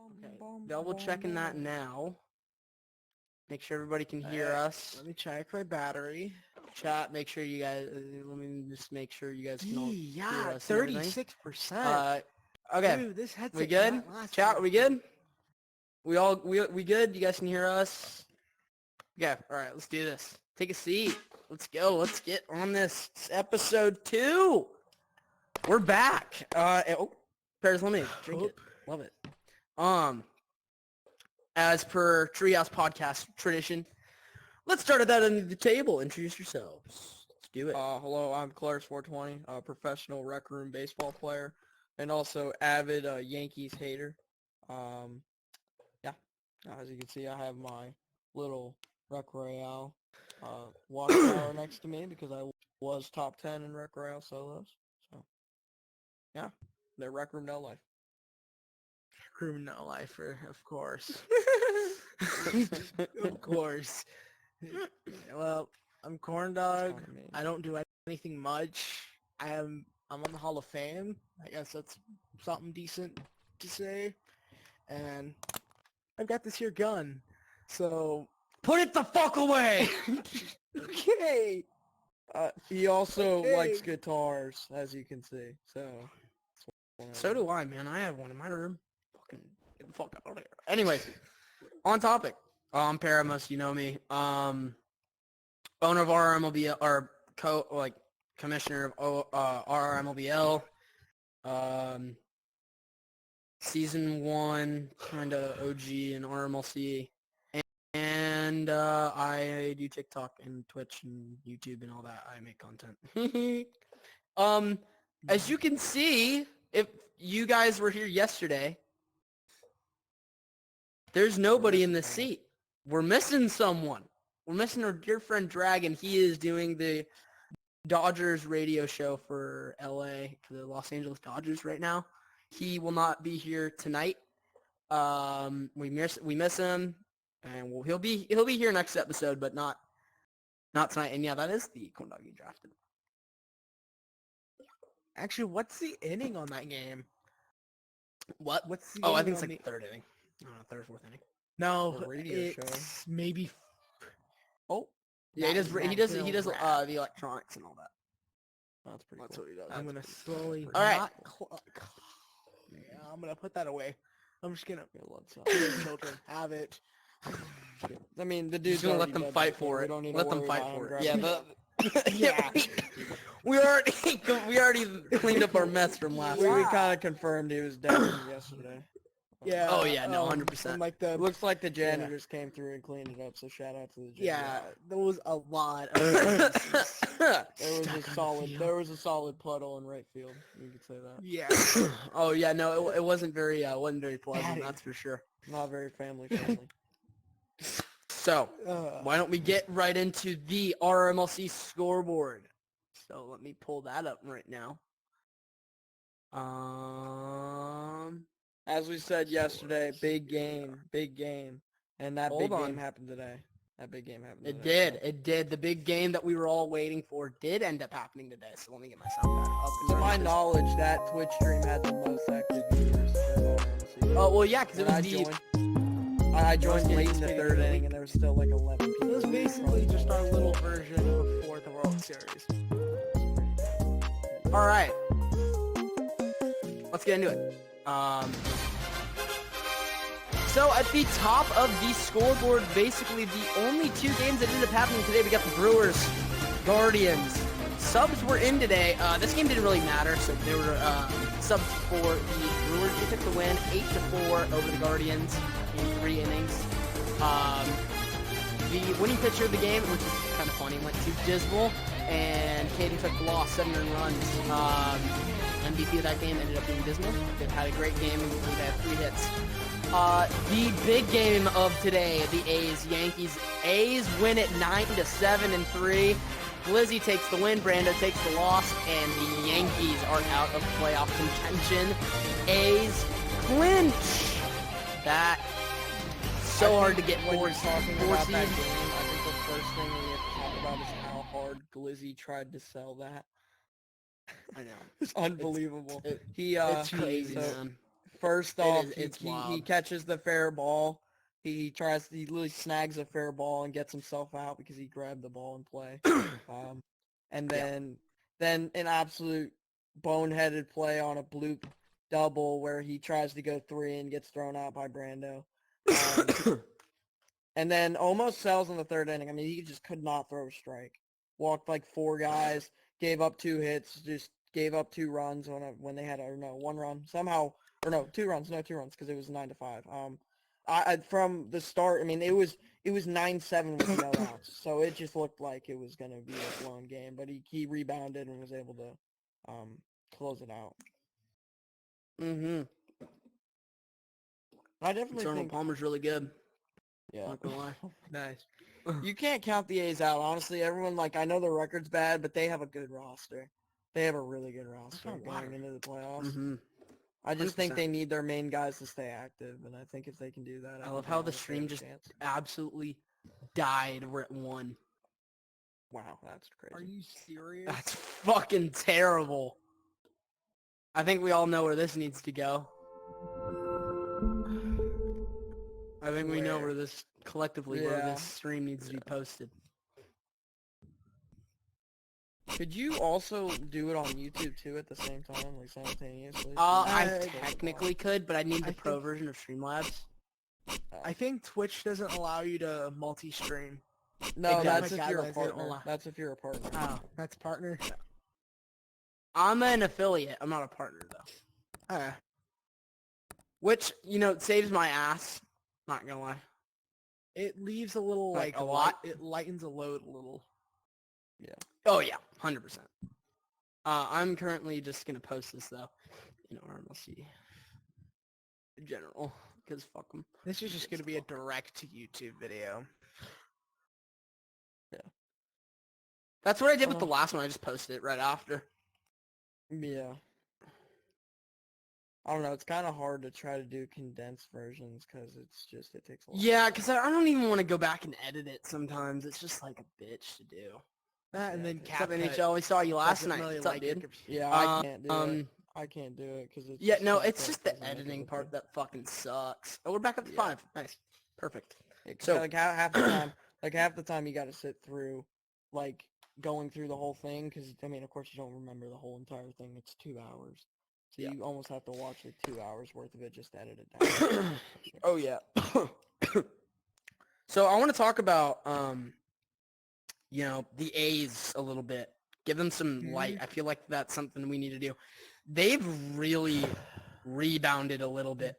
Okay, double checking that now. Make sure everybody can hear us. Let me check my battery. Chat, make sure you guys, let me just make sure you guys can all hear us. 36%. Okay, Dude, this headset we good? cannot last Chat, long. we good? We good? You guys can hear us? Yeah, alright, let's do this. Take a seat. Let's go. Let's get on this. It's episode 2. We're back. Paris, let me drink it. Love it. As per Treehouse podcast tradition, let's start at that end of the table. Introduce yourselves. Let's do it. Hello, I'm Clarice 420, a professional RecRoom Baseball player, and also avid Yankees hater. Yeah, as you can see, I have my little Rec Royale watchtower next to me because I was top 10 in Rec Royale solos. So, yeah, they're RecRoom no life. Room no lifer, of course. Of course. Well, I'm Corn Dog. I don't do anything much. I'm on the Hall of Fame. I guess that's something decent to say. And I've got this here gun. So Put it the fuck away! okay. He also Okay. likes guitars, as you can see. So do I, man. I have one in my room. Fucking get the fuck out of here. Anyways, on topic. I'm Paramus, you know me. Owner of RRMLB, or commissioner of RRMLBL. Season 1, kind of OG in RMLC. And I do TikTok and Twitch and YouTube and all that. I make content. As you can see, if you guys were here yesterday, there's nobody in the seat. We're missing someone. We're missing our dear friend Dragon. He is doing the Dodgers radio show for LA, for the Los Angeles Dodgers right now. He will not be here tonight. We miss him, and he'll be here next episode, but not tonight. And yeah, that is the Corn Dog you drafted. Actually, what's the inning on that game? What? What's the Oh, I inning think it's on like third inning. I don't know, third or fourth inning. No, A radio it's maybe. Oh, yeah, he does the electronics and all that. That's pretty That's cool. what he does. That's I'm gonna pretty slowly. All right. Yeah, I'm gonna put that away. I'm just gonna Yeah, let's, let the children have it. I mean, the Just dude's gonna let already them dead, fight so for we it. don't need to Let them worry fight about him for it. grabbing Yeah, we already cleaned up our mess from last We week. kind of confirmed he was dead yesterday. Yeah. Oh, yeah, no, 100%. and like the Looks like the janitors came through and cleaned it up, so shout out to the janitors. yeah, there was a lot of There was a solid puddle in right field. You could say that. yeah. Oh yeah, no, it wasn't very pleasant. Daddy. That's for sure. Not very family friendly. So why don't we get right into the RRMLC scoreboard? So let me pull that up right now. As we said yesterday, big game, and that Hold big on. game happened today. That big game happened. It today, did. It did. The big game that we were all waiting for did end up happening today. So let me get my sound back up. To my knowledge, that Twitch stream had the most active viewers. Oh well, yeah, because it was I joined late in the anticipated third of the inning, week. and there was still like 11 It people. was basically just our little version before the World Series. All right. Let's get into it. So at the top of the scoreboard, basically the only 2 games that ended up happening today, we got the Brewers, Guardians. Subs were in today. This game didn't really matter, so there were subs for the Brewers. They took the win 8-4 over the Guardians in 3 innings. The winning pitcher of the game, which is kind of funny, went to Dismal, and Caden took the loss, 7 earned runs. MVP of that game ended up being Dismal. They had a great game. They had 3 hits. The big game of today, the Yankees. A's win it 9-7 in 3. Glizzy takes the win, Brando takes the loss, and the Yankees are out of playoff contention. A's clinch. That so hard to get when you're 4 talking seed. about that game, I think the first thing we have to talk about is how hard Glizzy tried to sell that. I know. It's unbelievable. It's He crazy, so man. first off, it's he wild. catches the fair ball. He literally snags a fair ball and gets himself out because he grabbed the ball in play. And then an absolute boneheaded play on a bloop double where he tries to go 3 and gets thrown out by Brando. And then almost sells in the 3rd inning. I mean, he just could not throw a strike. Walked like 4 guys, gave up 2 hits, just gave up 2 runs when they had 1 run somehow, or no, 2 runs because it was 9-5. From the start, I mean, it was 9-7 with no outs, so it just looked like it was gonna be a blown game. But he rebounded and was able to close it out. Mm-hmm. I definitely Arnold think, Palmer's really good. yeah, Not gonna lie. Nice. you can't count the A's out. Honestly, everyone, like, I know the record's bad, but they have a good roster. They have a really good roster not going water. into the playoffs. Mm-hmm. I just think 100%. they need their main guys to stay active, and I think if they can do that, I think love they how the honestly stream have a just chance. absolutely died. We're at 1. Wow, that's crazy. Are you serious? That's fucking terrible. I think we all know where this needs to go. I think we know where this, collectively, where Yeah. this stream needs to be posted. Could you also do it on YouTube too at the same time, like simultaneously? I technically could, but I need the I pro think- version of Streamlabs. I think Twitch doesn't allow you to multi-stream. No, It that's does. if you're a Guidelines, they don't partner. allow- That's if you're a partner. Oh. That's partner. I'm an affiliate. I'm not a partner, though. Which, saves my ass. Not gonna lie. It leaves a little Like, like a lot? It lightens the load a little. Oh, yeah. 100%. I'm currently just gonna post this, though. RRMLC. In general. Because fuck them. This is just gonna be a direct to YouTube video. That's what I did with the last one. I just posted it right after. Yeah. I don't know. It's kind of hard to try to do condensed versions because it takes a lot. Yeah, because I don't even want to go back and edit it sometimes. It's just like a bitch to do. That and Yeah. then What's up, CapCut NHL? We saw you last doesn't night. really What's up, like dude? your Yeah, Um, I can't do it. I can't do it because it's Yeah, just no, CapCut it's just the doesn't make it editing look part good. that fucking sucks. Oh, we're back up to Yeah. 5. Nice. Perfect. Yeah, 'cause So- like half the time you got to sit through, like going through the whole thing because I mean, of course, you don't remember the whole entire thing. It's 2 hours, so Yeah. you almost have to watch like 2 hours worth of it just edited down. Oh, yeah. So I want to talk about, the A's a little bit. Give them some light. I feel like that's something we need to do. They've really rebounded a little bit,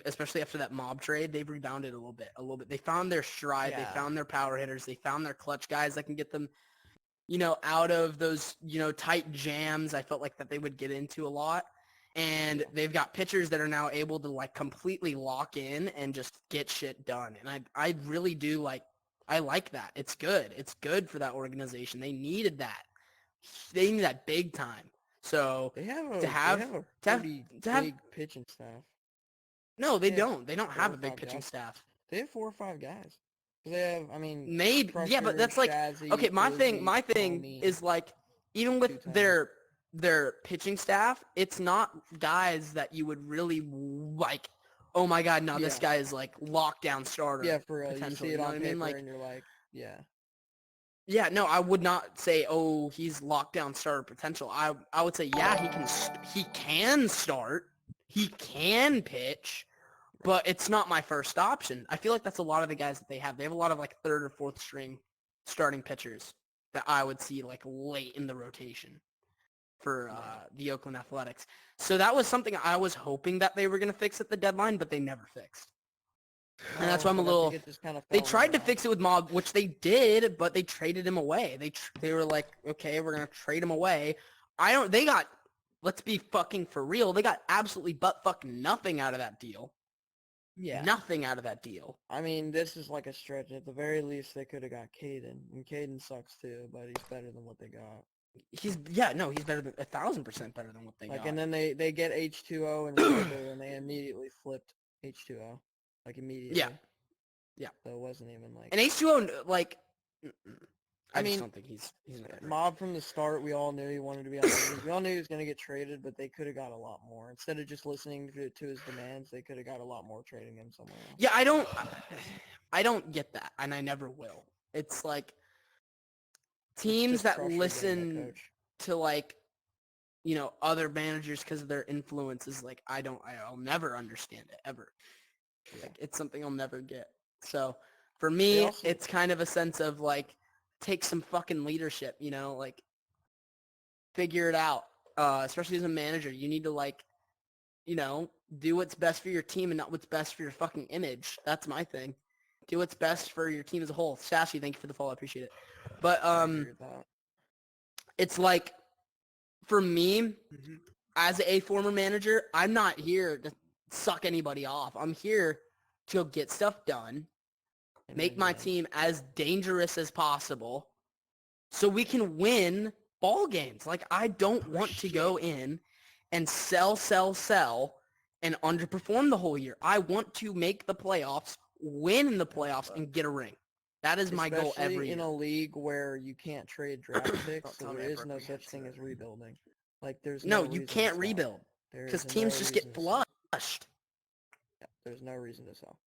especially after that mob trade. They've rebounded a little bit. They found their stride. Yeah. They found their power hitters. They found their clutch guys that can get them, out of those, tight jams I felt like that they would get into a lot. And they've got pitchers that are now able to, like, completely lock in and just get shit done. And I really do I like that. It's good. It's good for that organization. They needed that. They need that big time. So They have a To have- they have a to have- pretty to have- big pitching staff. no, they Yeah, don't. They don't 4 have or a big 5 pitching guys. staff. They have 4 or 5 guys. They have, I mean, Maybe, yeah, but Crusher, that's like Shazzy, okay. My thing Frisbee, is like even with Two-timer. their pitching staff, it's not guys that you would really like. Oh my God, no, this Yeah. guy is like lockdown starter. Yeah, for real. You potentially, see it you know on what I paper mean? Like, and you're like, yeah. yeah, no, I would not say, oh, he's lockdown starter potential. I would say, yeah, he can start, he can pitch, but it's not my first option. I feel like that's a lot of the guys that they have. They have a lot of like 3rd or 4th string starting pitchers that I would see like late in the rotation for the Oakland Athletics. So that was something I was hoping that they were going to fix at the deadline, but they never fixed. And that's why I'm a but I think little. it just kind of They fell tried to around. fix it with Mob, which they did, but they traded him away. They were like, okay, we're gonna trade him away. They got. Let's be fucking for real. They got absolutely butt fucking nothing out of that deal. Yeah. Nothing out of that deal. I mean, this is like a stretch. At the very least, they could have got Caden, and Caden sucks too, but he's better than what they got. He's better than 1,000% better than what they Like, got. and then they get H2O and Rico, and they immediately flipped H2O, like immediately. Yeah. So it wasn't even like. And H2O, like, I just mean, don't think he's not that great. Mob from the start, we all knew he wanted to be on the Yankees. We all knew he was going to get traded, but they could have got a lot more. Instead of just listening to his demands, they could have got a lot more trading him somewhere else. Yeah, I don't get that, and I never will. It's like teams that listen to like, you know, other managers because of their influence is like I'll never understand it ever. Yeah. Like it's something I'll never get. So for me, also- it's kind of a sense of like take some fucking leadership, you know, like figure it out. Especially as a manager, you need to like, you know, do what's best for your team and not what's best for your fucking image. That's my thing. Do what's best for your team as a whole. Sassy, thank you for the follow. I appreciate it. But I agree with that. it's like for me, as a former manager, I'm not here to suck anybody off. I'm here to get stuff done, make my team as dangerous as possible so we can win ball games. Like, I don't want to go in and sell, and underperform the whole year. I want to make the playoffs, win in the playoffs, and get a ring. That is my goal every year. in a league where you can't trade draft picks, so there is no such thing as rebuilding. Like, there's no you can't rebuild because teams just get flushed. Yeah, there's no reason to sell.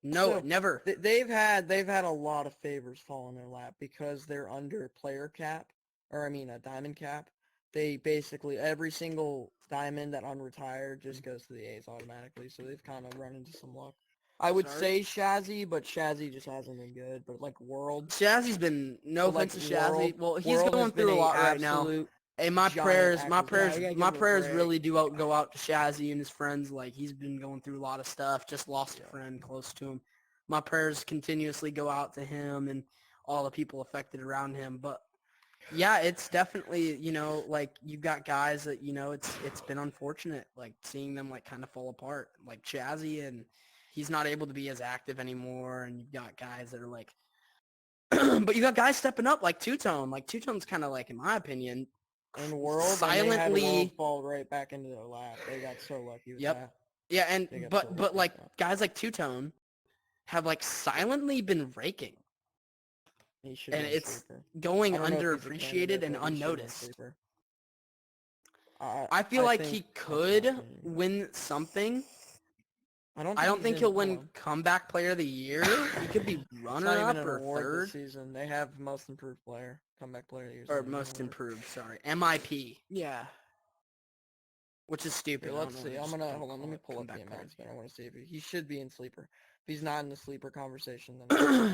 No, never. They've had a lot of favors fall in their lap because they're under player cap, or I mean a diamond cap. They basically every single diamond that unretired just goes to the A's automatically. So they've kind of run into some luck. I would say Shazzy, but Shazzy just hasn't been good. But like World, Shazzy's been offense to Shazzy. Well, he's World going through a lot right now. Hey, my prayers acquisition. really do go out to Shazzy and his friends. Like, he's been going through a lot of stuff. Just lost a friend close to him. My prayers continuously go out to him and all the people affected around him. But yeah, it's definitely, you know, like you've got guys that, you know, it's been unfortunate, like seeing them like kind of fall apart, like Shazzy, and he's not able to be as active anymore. And you've got guys that are like, but you got guys stepping up like Two-Tone. Like Two-Tone's kind of like, in my opinion, and World silently and they had World fall right back into their lap. They got so lucky with that. Yeah, and but like guys like Two-Tone have like silently been raking. And it's going underappreciated and unnoticed. I feel like he could win something. I don't think he'll win comeback player of the year. He could be runner-up or third. This season. They have most improved player, comeback player of the year. Or most improved, sorry. MIP. Yeah. Which is stupid. Okay, let's see. Hold on. Let me pull up the announcement. I want to see if he should be in sleeper. If he's not in the sleeper conversation, then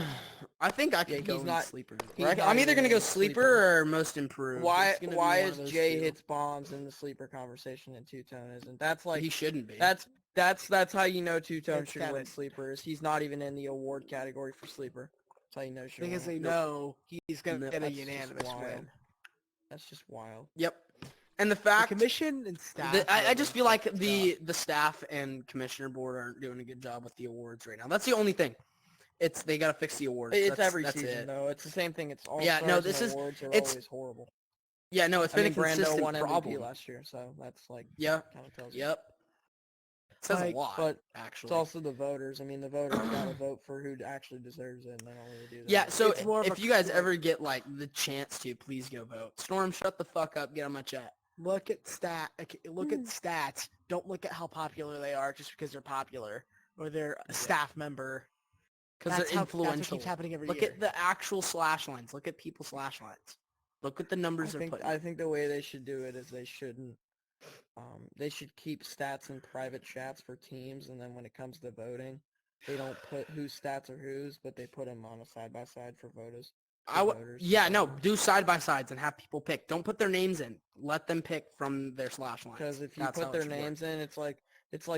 I think I could go in sleeper. I'm either gonna go sleeper or most improved. Why is Jay hits bombs in the sleeper conversation and Two-Tone isn't? That's like he shouldn't be. That's how you know Two-Tone should win sleepers. He's not even in the award category for sleeper. That's how you know. Because they know he's gonna get a unanimous win. That's just wild. Yep. And the fact, commission and staff. I just feel like the staff and commissioner board aren't doing a good job with the awards right now. That's the only thing. They gotta fix the awards. It's every season though. It's the same thing. It's all awards are always horrible. Yeah, no, it's been a consistent won problem MVP last year, so that's like kind of tells you. Yep. It says a lot, but actually. It's also the voters. I mean, the voters gotta vote for who actually deserves it, and they don't really do that. Yeah, so if you guys ever get like the chance to, please go vote. Storm, shut the fuck up. Get on my chat. Look at stats. Don't look at how popular they are just because they're popular or they're a staff member. Because they're influential. That's what keeps happening every year. Look at the actual slash lines. Look at people's slash lines. Look at the numbers they're putting. I think the way they should do it is they shouldn't. They should keep stats in private chats for teams, and then when it comes to voting, they don't put whose stats are whose, but they put them on a side-by-side for voters. Do side-by-sides and have people pick. Don't put their names in. Let them pick from their slash lines. Because if you put their names in, it's like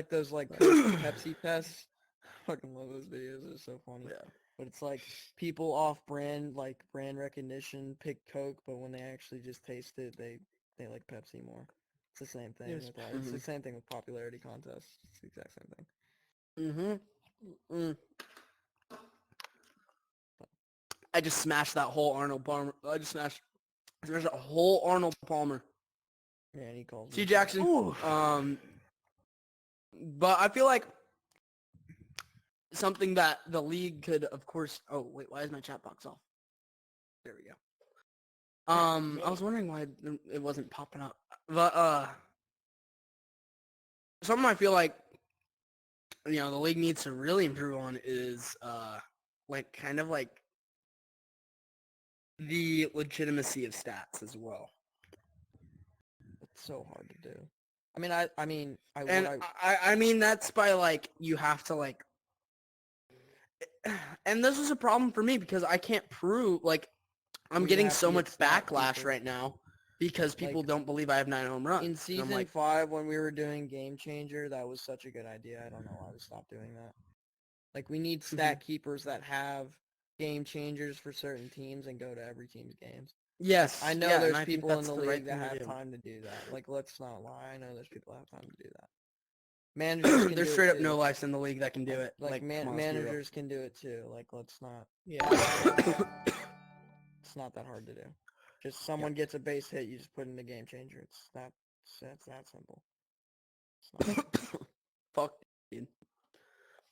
those like Pepsi pests. I fucking love those videos. They're so funny. Yeah. But it's like people off-brand, like brand recognition, pick Coke, but when they actually just taste it, they like Pepsi more. It's the same thing. It's the same thing with popularity contests. It's the exact same thing. I just smashed that whole Arnold Palmer. There's a whole Arnold Palmer. Yeah, and he calls T. Jackson. But I feel like something that the league could, of course. Oh wait, why is my chat box off? There we go. I was wondering why it wasn't popping up. But, something I feel like, you know, the league needs to really improve on is, like, kind of like the legitimacy of stats as well. It's so hard to do. I mean, that's by, like, you have to, like, and this is a problem for me because I can't prove, like, I'm We getting have so to get much stat backlash keeper. right now because people Like, don't believe I have 9 home runs. In And I'm season like, 5, when we were doing Game Changer, that was such a good idea. I don't know why we stopped doing that. Like, we need stat keepers that have Game Changers for certain teams and go to every team's games. yes, I know yeah, and there's I think people in that's the the league right that thing to have do. time to do that. Like, let's not lie. I know there's people that have time to do that. Managers can There's do straight it up too. no lives in the league that can do it. Like, come on, let's be real. managers can do it too. Like, let's not. Yeah. It's not that hard to do. Just someone gets a base hit, you just put in the Game Changer. That's that simple. It's not hard. Fuck, dude.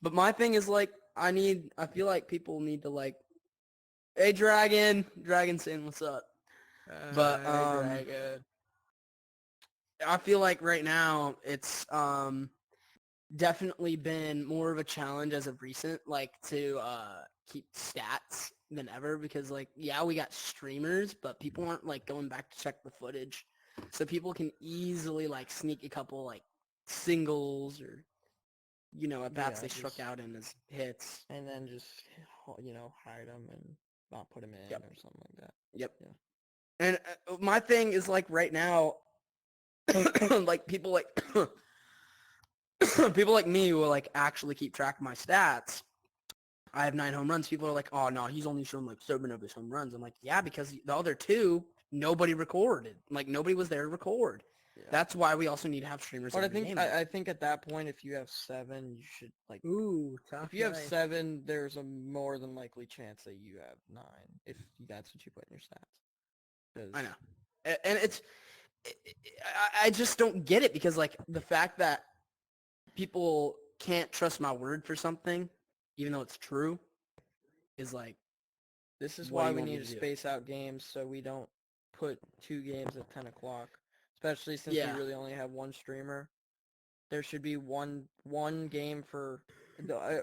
But my thing is, like, I feel like people need to, like, hey, Dragon saying what's up. But, Dragon. I feel like right now it's, definitely been more of a challenge as of recent, like, to, keep stats than ever because, like, yeah, we got streamers, but people aren't, like, going back to check the footage. So people can easily, like, sneak a couple, like, singles or, you know, at bats Yeah, they struck just- out in as hits. And then just, hide them and not put them in Yep. or something like that. Yep. Yeah. And my thing is, like, right now, like, people like people like me who will, like, actually keep track of my stats. I have 9 home runs. People are like, oh, no, he's only shown, like, 7 of his home runs. I'm like, yeah, because the other 2, nobody recorded. Like, nobody was there to record. Yeah. That's why we also need to have streamers But every game. I think at that point, if you have 7, you should, like, Ooh, tough. if you have night. 7, there's a more than likely chance that you have 9, if that's what you put in your stats. 'Cause I know. And I just don't get it because, like, the fact that people can't trust my word for something, even though it's true, is like, This is what do why you we want me need to to do? space out games so we don't put 2 games at 10 o'clock. Especially since Yeah. we really only have one streamer. There should be one game for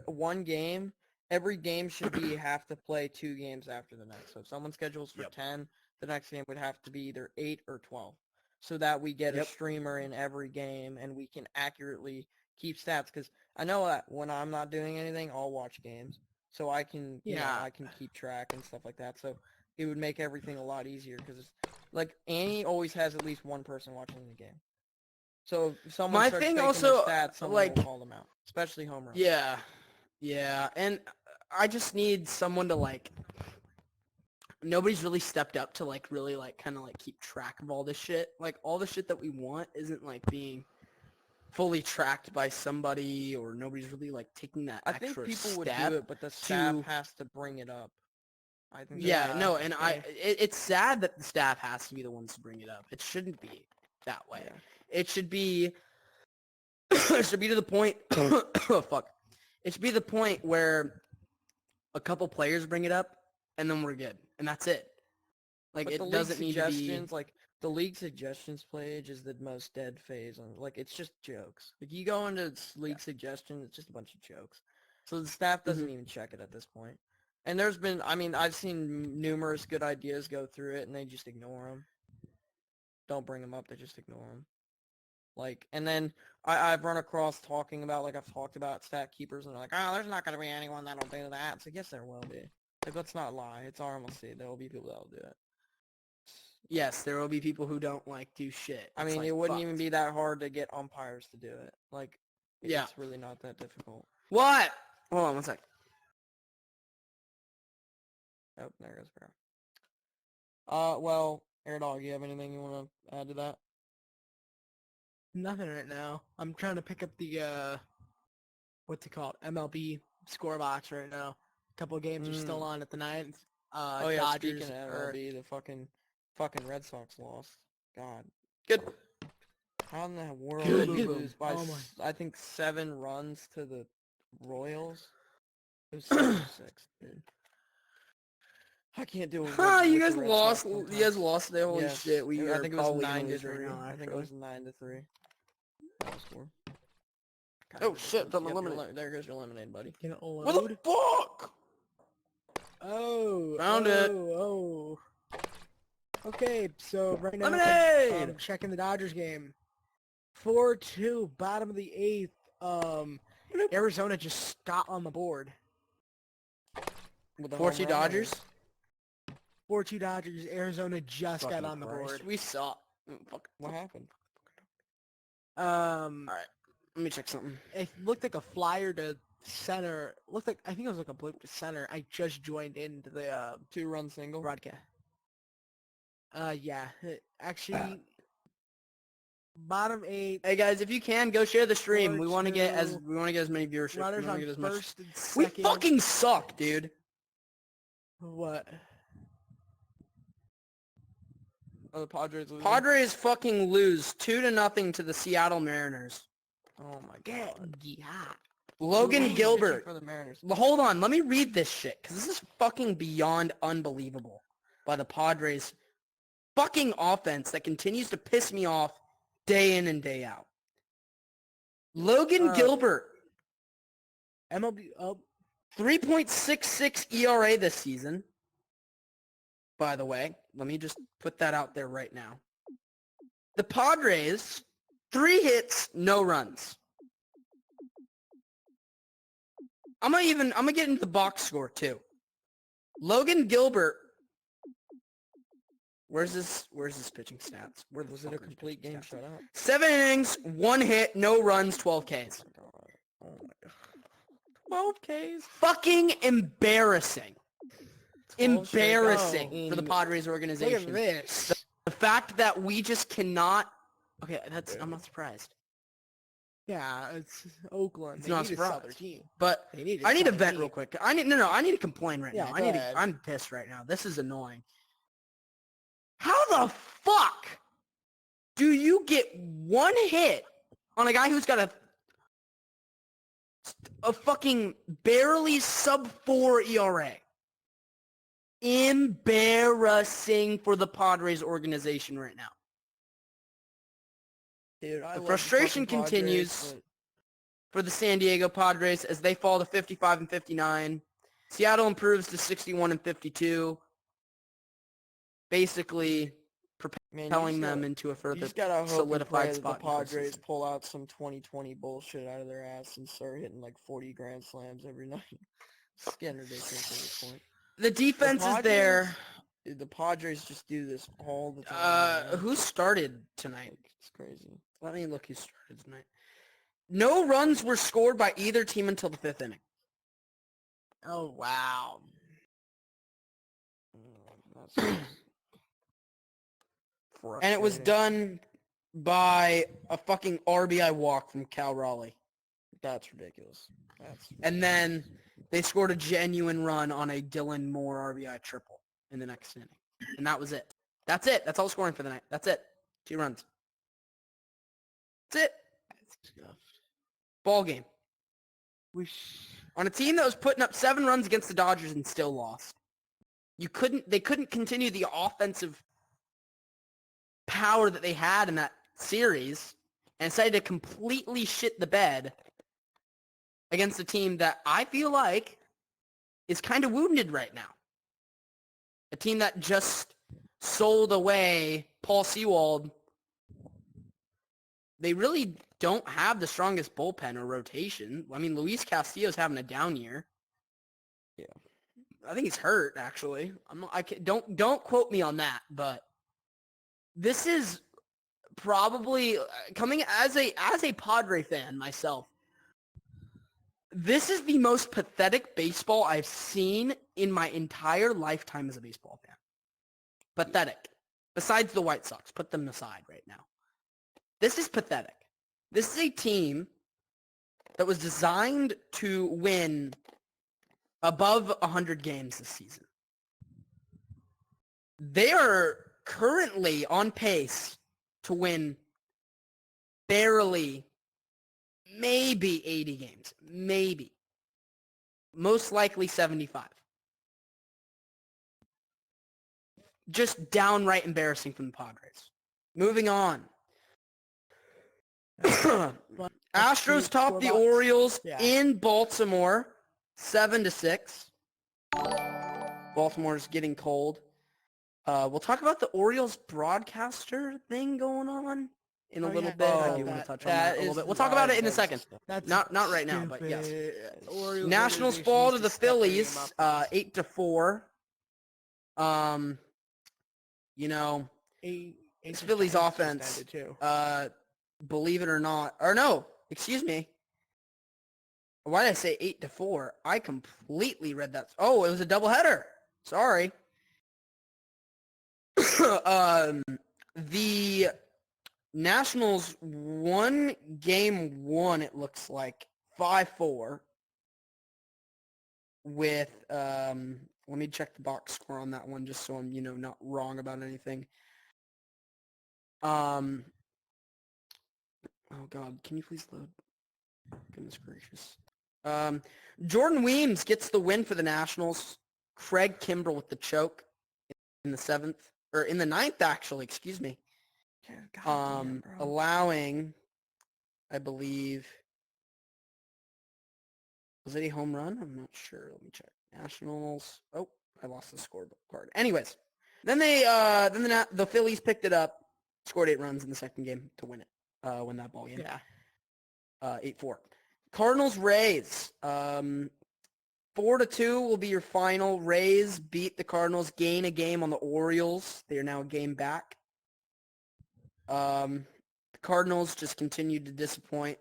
one game. Every game should be have to play 2 games after the next. So if someone schedules for Yep. 10, the next game would have to be either 8 or 12. So that we get a Yep. streamer in every game and we can accurately keep stats. Because I know that when I'm not doing anything, I'll watch games. So I can, Yeah. I can keep track and stuff like that. So it would make everything a lot easier because, like, Annie always has at least one person watching the game. So if someone My starts thing faking also, their stats, someone like, will call them out, especially home runs. yeah, and I just need someone to, like, nobody's really stepped up to, like, really, like, kind of, like, keep track of all this shit. Like, all the shit that we want isn't, like, being fully tracked by somebody, or nobody's really, like, taking that I think extra people would step do it, but the staff to- has to bring it up. I think Yeah, that's no, the and thing. it's sad that the staff has to be the ones to bring it up. It shouldn't be that way. Yeah. It should be, it should be to the point, oh, fuck. It should be the point where a couple players bring it up, and then we're good, and that's it. Like, But the it league doesn't need to be, suggestions, like, the league suggestions page is the most dead phase. Like, it's just jokes. Like, you go into league suggestions, it's just a bunch of jokes. So the staff doesn't even check it at this point. And there's been, I mean, I've seen numerous good ideas go through it, and they just ignore them. Don't bring them up, they just ignore them. Like, and then I've run across talking about, like, I've talked about stat keepers, and they're like, oh, there's not going to be anyone that'll do that. It's like, yes, there will be. Like, let's not lie. It's RRMLC. There will be people that'll do it. yes, there will be people who don't, like, do shit. I It's mean, like, it wouldn't fuck. even be that hard to get umpires to do it. Like, Yeah. it's really not that difficult. What? Hold on one sec. Oh, there goes Bear. Well, AirDawg, you have anything you want to add to that? Nothing right now. I'm trying to pick up the what's it called? MLB score box right now. A couple of games are still on at the ninth. Oh yeah, Dodgers speaking of or MLB, the fucking Red Sox lost. God. Good. How in the world Good. did we lose by, Oh my. I think, 7 runs to the Royals? It was 7-6, dude. I can't do it. Huh, you guys lost. You guys lost there. Holy Yes. shit. We I are think it was probably gonna 9 to lose right 3. now, I think it actually. was 9 to 3. Final score. Oh shit, I'm Yep, you're eliminated. there goes your lemonade, buddy. Can it What the load? fuck? Oh, Found it. oh. Okay, so right now Lemonade! I'm checking the Dodgers game. 4-2, bottom of the 8th. Arizona just got on the board. With the 4-2 home run, Dodgers. 4-2 Dodgers, Arizona just got Fucking on the Christ. board. We suck. Fuck. What happened? Alright, let me check something. It looked like a flyer to center. Looked like, I think it was like a bloop to center. I just joined into the 2-run single. broadcast. Yeah, actually, bottom 8. Hey guys, if you can, go share the stream. We want to get 4-2. as many viewership. We Runners want on to get as much. first and We second. fucking suck, dude. What? Oh, the Padres losing. Padres fucking lose 2-0 to the Seattle Mariners. Oh my Get god. yeah. Logan Who's pitching Gilbert. for the Mariners. Well, hold on, let me read this shit, because this is fucking beyond unbelievable by the Padres' fucking offense that continues to piss me off day in and day out. Logan Gilbert, MLB. Oh, 3.66 ERA this season. By the way, let me just put that out there right now. The Padres, 3 hits, no runs. I'm gonna get into the box score too. Logan Gilbert. Where's this pitching stats? Where the Was fuck it a are his complete pitching game stats? shutout? 7 innings, 1 hit, no runs, 12 Ks. Oh my god. 12 Ks. Fucking embarrassing. 12 Embarrassing strikeouts for the in- Padres look organization. at this. The fact that we just cannot. Okay, I'm not surprised. Yeah, it's Oakland. It's They not need to surprise. sell their team. But They need I need to sell their vent team. real quick. I need to complain right Yeah, now. go ahead. I'm pissed right now. This is annoying. How the fuck do you get 1 hit on a guy who's got a fucking barely sub 4 ERA? Embarrassing for the Padres organization right now. Dude, I The love frustration fucking Padres, continues but for the San Diego Padres as they fall to 55 and 59. Seattle improves to 61 and 52. Basically man, propelling them into a you further just gotta hope and pray solidified that the spot. in Padres postseason. pull out some 2020 bullshit out of their ass and start hitting like 40 grand slams every night. It's getting ridiculous at this point. The defense is there. Dude, the Padres just do this all the time. man. Who started tonight? It's crazy. Let me look who started tonight. No runs were scored by either team until the 5th inning. Oh wow. That's And it was frustrating. done by a fucking RBI walk from Cal Raleigh. That's ridiculous. And then they scored a genuine run on a Dylan Moore RBI triple in the next inning. And that was it. That's it. That's all scoring for the night. That's it. 2 runs. That's it. Ball game. On a team that was putting up 7 runs against the Dodgers and still lost. They couldn't continue the offensive power that they had in that series and decided to completely shit the bed against a team that I feel like is kind of wounded right now. A team that just sold away Paul Sewald. They really don't have the strongest bullpen or rotation. I mean, Luis Castillo's having a down year. Yeah. I think he's hurt, actually. Don't quote me on that, but this is probably coming as a Padre fan myself. This is the most pathetic baseball I've seen in my entire lifetime as a baseball fan. Pathetic. Besides the White Sox, put them aside right now. This is pathetic. This is a team that was designed to win above 100 games this season. They are currently on pace to win barely, maybe 80 games. Maybe. Most likely 75. just downright embarrassing from the Padres. Moving on. Astros top the Orioles in Baltimore, 7-6. Baltimore's getting cold. We'll talk about the Orioles broadcaster thing going on in a little bit. I do want to touch on that a little bit. We'll talk about it in a second. Not right now, but yes. Nationals fall to the Phillies, 8-4. You know, this Phillies offense, believe it or not, or no, excuse me. Why did I say 8-4? I completely read that. Oh, it was a doubleheader. Sorry. The Nationals won game 1, it looks like, 5-4 with, let me check the box score on that one just so I'm, not wrong about anything. Oh God, can you please load? Goodness gracious. Jordan Weems gets the win for the Nationals. Craig Kimbrell with the choke in the 7th, or in the 9th, actually, excuse me. Damn, allowing, I believe, was it a home run? I'm not sure. Let me check. Nationals. Oh, I lost the scorecard. Anyways, then the Phillies picked it up, scored 8 runs in the second game to win it, win that ball game. Yeah. 8-4. Cardinals Rays. 4-2 will be your final. Rays beat the Cardinals, gain a game on the Orioles. They are now a game back. The Cardinals just continued to disappoint,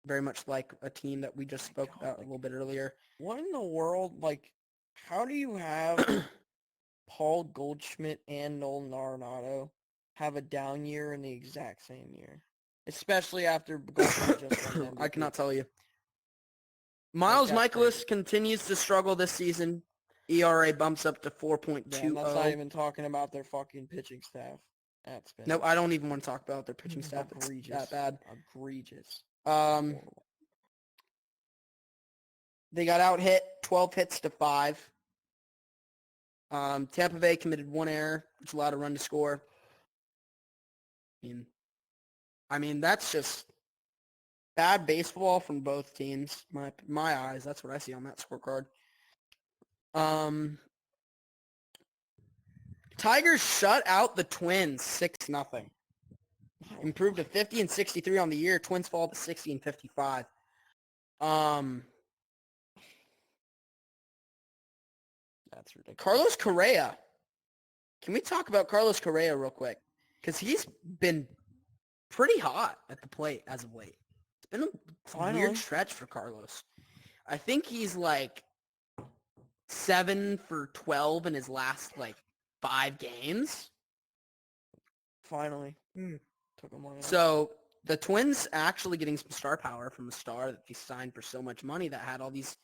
very much like a team that we just spoke about a little bit earlier. What in the world, like, how do you have Paul Goldschmidt and Nolan Arenado have a down year in the exact same year? Especially after Goldschmidt just won MVP. I cannot tell you. Miles Michaelis continues to struggle this season. ERA bumps up to 4.20. Yeah, that's not even talking about their fucking pitching staff. That's been nope, I don't even want to talk about their pitching staff. Egregious. It's that bad. Egregious. They got out hit 12 hits to 5. Tampa Bay committed 1 error, which allowed a run to score. I mean, that's just bad baseball from both teams. My eyes, that's what I see on that scorecard. Tigers shut out the Twins 6-0. Improved to 50 and 63 on the year. Twins fall to 60 and 55. That's ridiculous. Carlos Correa. Can we talk about Carlos Correa real quick? Because he's been pretty hot at the plate as of late. It's been a weird stretch for Carlos. I think he's like 7 for 12 in his last 5 games. Finally. Took him long enough. So the Twins actually getting some star power from a star that they signed for so much money that had all these,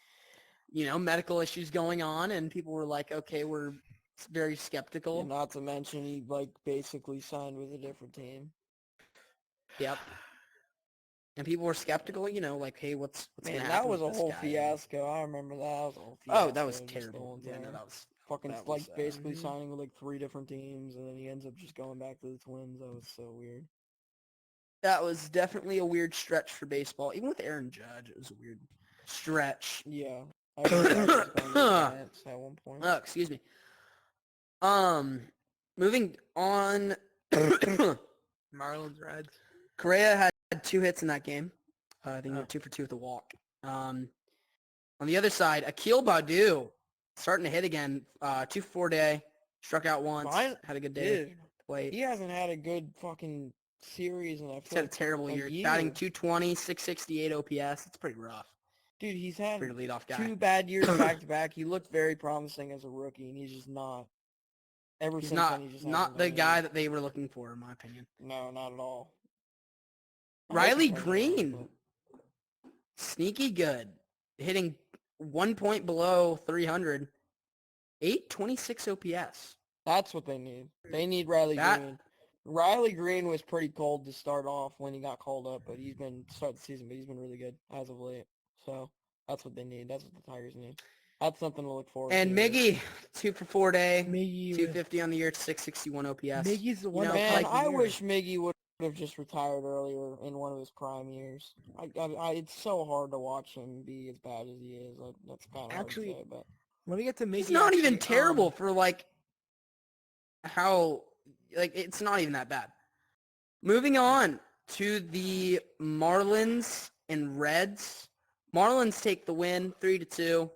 medical issues going on, and people were like, okay, we're very skeptical. And not to mention he basically signed with a different team. Yep. And people were skeptical, hey, what's Man, gonna that happen was with a this whole guy? fiasco. I remember that. That was a whole fiasco. Oh, that was terrible. Yeah, no, that was fucking that was, basically signing with 3 different teams, and then he ends up just going back to the Twins. That was so weird. That was definitely a weird stretch for baseball. Even with Aaron Judge, it was a weird stretch. Yeah. I was going to Giants at one point. Oh, excuse me. Moving on. Marlins Reds. Correa had 2 hits in that game. I think he went 2 for 2 with a walk. On the other side, Akil Baddoo starting to hit again. 2 for 4 day. Struck out once. Had a good day. He hasn't had a good fucking series, and He's had a terrible year. Batting 220, 668 OPS. It's pretty rough. Dude, he's had pretty leadoff guy. 2 bad years back to back. He looked very promising as a rookie, and he's just not. He's not the guy that they were looking for, in my opinion. No, not at all. Riley Green, sneaky good, hitting 1 point below 300, 826 OPS. That's what they need. They need Riley Green. Riley Green was pretty cold to start off when he got called up, but he's been start the season, but he's been really good as of late. So that's what they need. That's what the Tigers need. That's something to look forward to. And Miggy, 2 for 4 day, Miggy, 250 on the year, 661 OPS. Miggy's the one know, that Man, plays I the year. wish Miggy would have just retired earlier in one of his prime years. It's so hard to watch him be as bad as he is. That's kind of hard to Actually, say, but Let me get to Miggy. He's not even actually, terrible for like how like it's not even that bad. Moving on to the Marlins and Reds. Marlins take the win 3-2,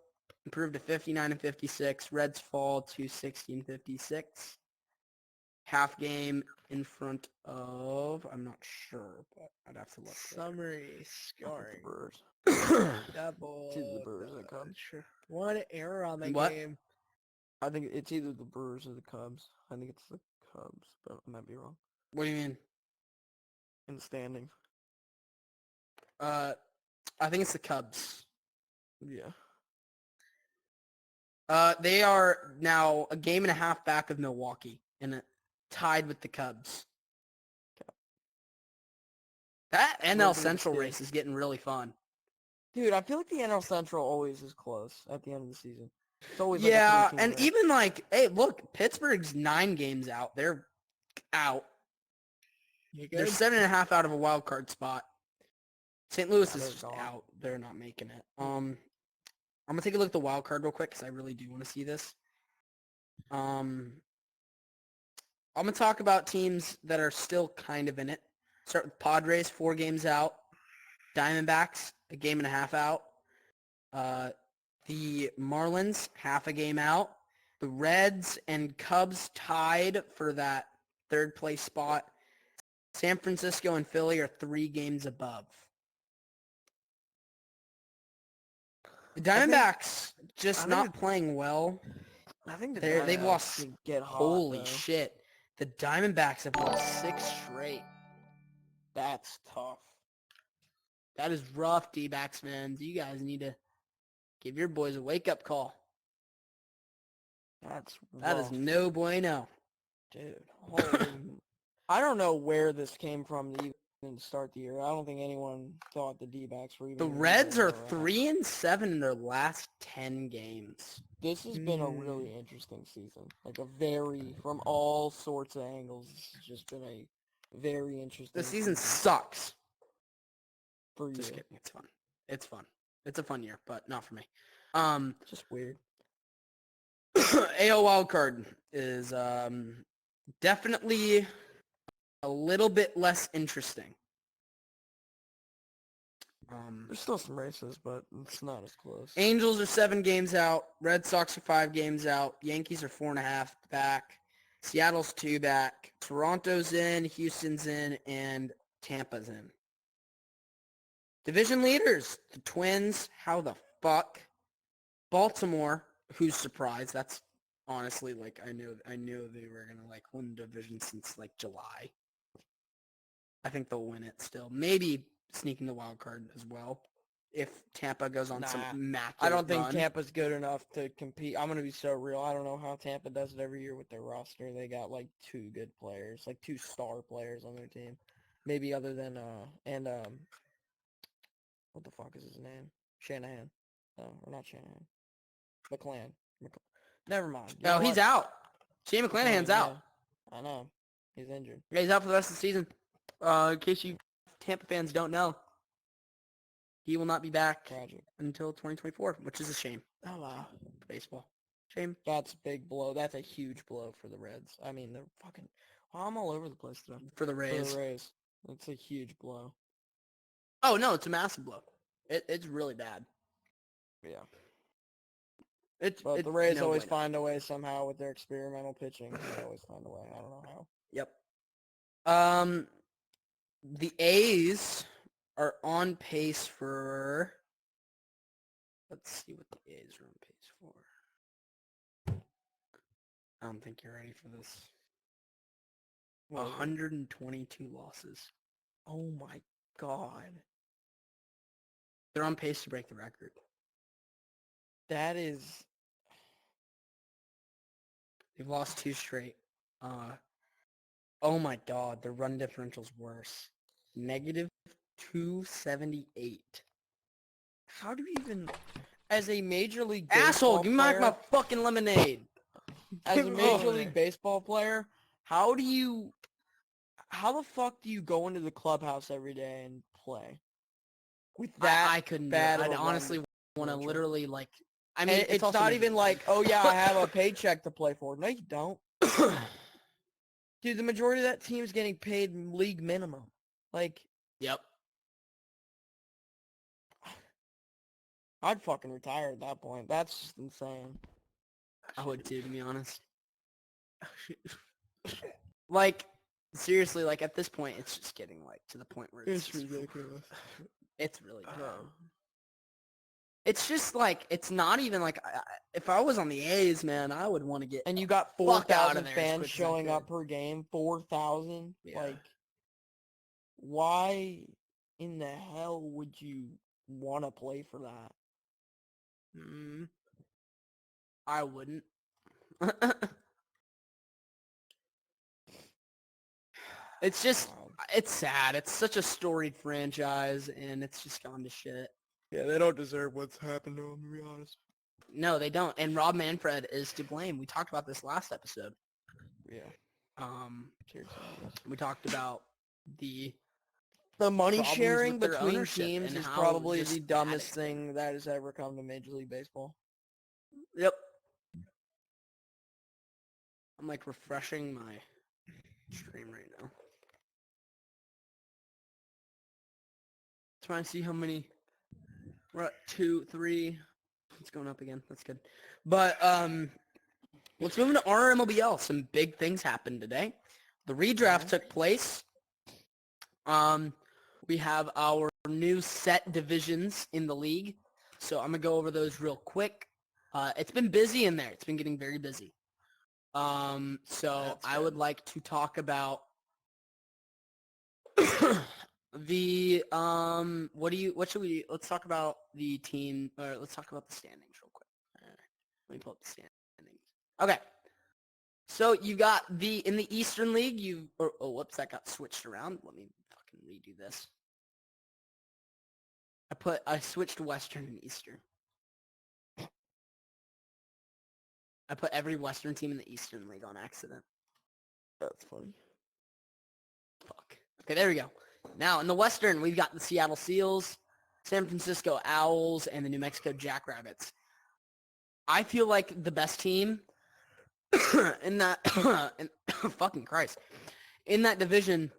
improve to 59 and 56. Reds fall to 60 and 56. Half game in front of, I'm not sure, but I'd have to look. Summary scoring. Brewers. Double. It's either the Brewers or the Cubs. One error on that What? game. I think it's either the Brewers or the Cubs. I think it's the Cubs, but I might be wrong. What do you mean? In the standings. I think it's the Cubs. Yeah. They are now a game and a half back of Milwaukee and tied with the Cubs. That NL Central race is getting really fun. Dude, I feel like the NL Central always is close at the end of the season. It's always Yeah, like a 3-team and race. even like, hey, look, Pittsburgh's 9 games out. They're out. You They're good? 7.5 out of a wild card spot. St. Louis Yeah, is they're just gone. out. They're not making it. I'm gonna take a look at the wild card real quick because I really do want to see this. I'm gonna talk about teams that are still kind of in it. Start with Padres, 4 games out. Diamondbacks, a game and a half out. The Marlins, half a game out. The Reds and Cubs tied for that 3rd place spot. San Francisco and Philly are 3 games above. The Diamondbacks just not playing well. I think They've lost. could get hot, Holy though. shit! The Diamondbacks have lost 6 straight. That's tough. That is rough, D-backs fans. You guys need to give your boys a wake-up call. That's That is rough. no bueno. Dude, holy... I don't know where this came from to even start the year. I don't think anyone thought the D-backs were even... The gonna be Reds where are they're at. 3-7 in their last 10 games. This has been a really interesting season. Like a very, from all sorts of angles, this has just been a very interesting The season sucks. for you. Just kidding. It's fun. It's fun. It's a fun year, but not for me. Just weird. AL wildcard is definitely a little bit less interesting. There's still some races, but it's not as close. Angels are 7 games out. Red Sox are 5 games out. Yankees are 4.5 back. Seattle's 2 back. Toronto's in. Houston's in. And Tampa's in. Division leaders. The Twins. How the fuck? Baltimore. Who's surprised? That's honestly like I knew they were gonna like win the division since like July. I think they'll win it still. Maybe sneaking the wild card as well if Tampa goes on some immaculate I don't think run. Tampa's good enough to compete. I'm going to be so real. I don't know how Tampa does it every year with their roster. They got like 2 good players, like 2 star players on their team. Maybe other than, what the fuck is his name? Shanahan. No, or not Shanahan. McClan. Never mind. You know He's what? out. Shane McClanahan's out. I know. He's injured. Yeah, he's out for the rest of the season. In case you Tampa fans don't know, he will not be back Tragic. until 2024, which is a shame. Oh, wow. For baseball. Shame. That's a big blow. That's a huge blow for the Reds. I mean, they're fucking... Well, I'm all over the place today. For the Rays. For the Rays. It's a huge blow. Oh, no, it's a massive blow. It's really bad. Yeah. But the Rays always find a way somehow with their experimental pitching. They always find a way. I don't know how. Yep. The A's are on pace for... Let's see what the A's are on pace for. I don't think you're ready for this. 122 losses. Oh my god. They're on pace to break the record. That is... They've lost 2 straight. Oh my god, their run differential's worse. Negative 278. How do you even... As a major league Asshole, baseball give me my player, fucking lemonade. as a Give him Major over League there. Baseball player, how the fuck do you go into the clubhouse every day and play with that I couldn't do it. bad of I'd a honestly run want to culture? literally like. I And mean, it's also not Major even League. like, oh yeah, I have a paycheck to play for. No, you don't. Dude, the majority of that team's getting paid league minimum. Like, Yep. I'd fucking retire at that point. That's just insane. I would too, to be honest. Like, seriously, like at this point, it's just getting like to the point where it's just, ridiculous. it's really bad. It's just like it's not even like if I was on the A's, man, I would want to get And you got fuck out of 4,000 there as fans quick as I showing could. up per game. 4,000? Yeah. Like, why in the hell would you want to play for that? I wouldn't. It's just, it's sad. It's such a storied franchise, and it's just gone to shit. Yeah, they don't deserve what's happened to them, to be honest. No, they don't. And Rob Manfred is to blame. We talked about this last episode. Yeah. Seriously. We talked about the money problems sharing with their between ownership teams and is how probably just the bad dumbest it's been. thing that has ever come to Major League Baseball. Yep. I'm like refreshing my stream right now. Trying to see how many. We're at 2, 3. It's going up again. That's good. But let's move into RRMLBL. Some big things happened today. The redraft took place. We have our new set divisions in the league. So I'm gonna go over those real quick. It's been busy in there. It's been getting very busy. So I would like to talk about the let's talk about the team, or let's talk about the standings real quick. Let me pull up the standings. Okay. So you got in the Eastern League, whoops, that got switched around. Let me fucking redo this. I switched Western and Eastern. I put every Western team in the Eastern League on accident. That's funny. Fuck. Okay, there we go. Now, in the Western, we've got the Seattle Seals, San Francisco Owls, and the New Mexico Jackrabbits. I feel like the best team in that fucking Christ. In that division,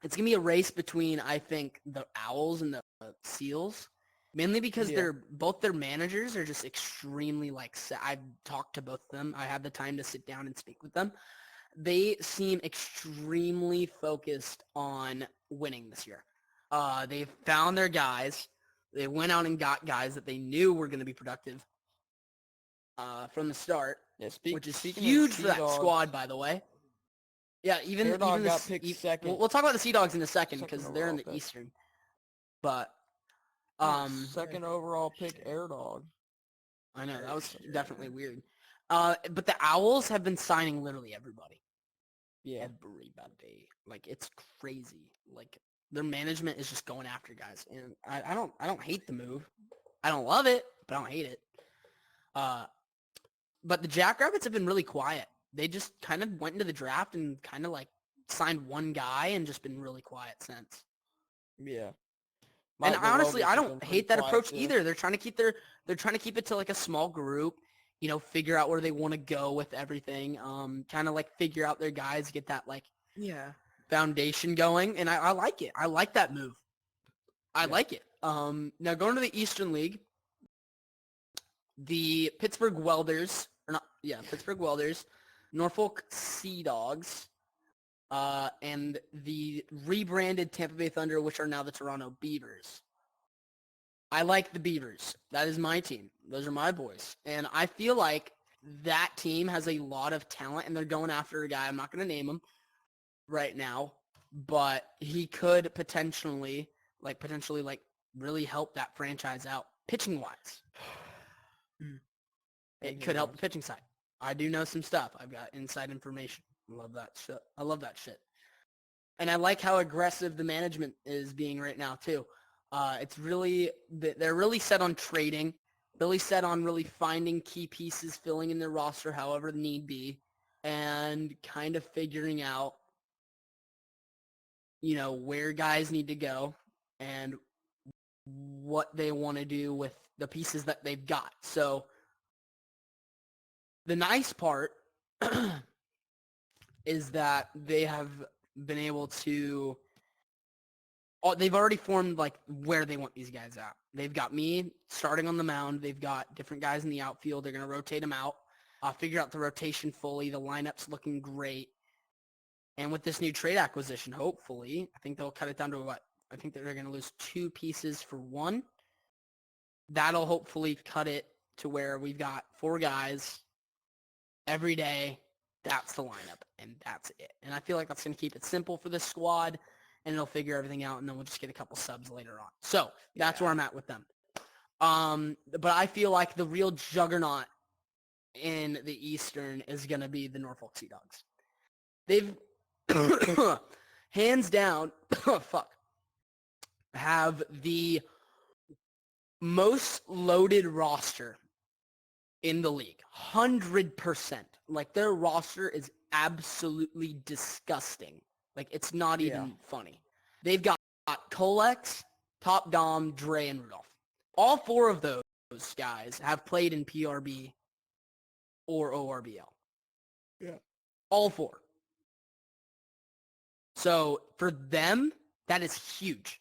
it's going to be a race between, I think, the Owls and the Seals. Mainly because both their managers are just extremely, like, I've talked to both of them. I had the time to sit down and speak with them. They seem extremely focused on winning this year. They found their guys. They went out and got guys that they knew were going to be productive from the start, which is huge for that squad, by the way. Yeah, even got picked second. We'll talk about the Sea Dogs in a second because they're in the Eastern. But second overall pick, AirDawg. I know that was definitely weird. But the Owls have been signing literally everybody. Yeah. Everybody. Like, it's crazy. Like, their management is just going after guys. And I don't hate the move. I don't love it, but I don't hate it. But the Jackrabbits have been really quiet. They just kind of went into the draft and kind of like signed one guy and just been really quiet since. Yeah. And honestly, I don't hate that approach either. They're trying to keep it to like a small group, figure out where they want to go with everything. Kind of like figure out their guys, get that like foundation going. And I like it. I like that move. I like it. Now going to the Eastern League, the Pittsburgh Welders, Norfolk Sea Dogs, and the rebranded Tampa Bay Thunder, which are now the Toronto Beavers. I like the Beavers. That is my team. Those are my boys. And I feel like that team has a lot of talent, and they're going after a guy. I'm not going to name him right now, but he could potentially really help that franchise out pitching-wise. It could help the pitching side. I do know some stuff. I've got inside information. I love that shit. And I like how aggressive the management is being right now too. They're really set on trading Billy set on really finding key pieces, filling in their roster however need be, and kind of figuring out, where guys need to go and what they want to do with the pieces that they've got. So the nice part is that they have been able to they've already formed like where they want these guys at. They've got me starting on the mound. They've got different guys in the outfield. They're going to rotate them out, figure out the rotation fully. The lineup's looking great. And with this new trade acquisition, hopefully, I think they'll cut it down to what? I think they're going to lose 2 pieces for 1. That'll hopefully cut it to where we've got 4 guys every day. That's the lineup, and that's it. And I feel like that's going to keep it simple for this squad, and it'll figure everything out, and then we'll just get a couple subs later on. So that's where I'm at with them. But I feel like the real juggernaut in the Eastern is going to be the Norfolk Sea Dogs. They've hands down, have the most loaded roster in the league. 100%. Like, their roster is absolutely disgusting. Like, it's not even funny. They've got Colex, Top Dom, Dre, and Rudolph. All 4 of those guys have played in PRB or ORBL. Yeah. All 4. So for them, that is huge.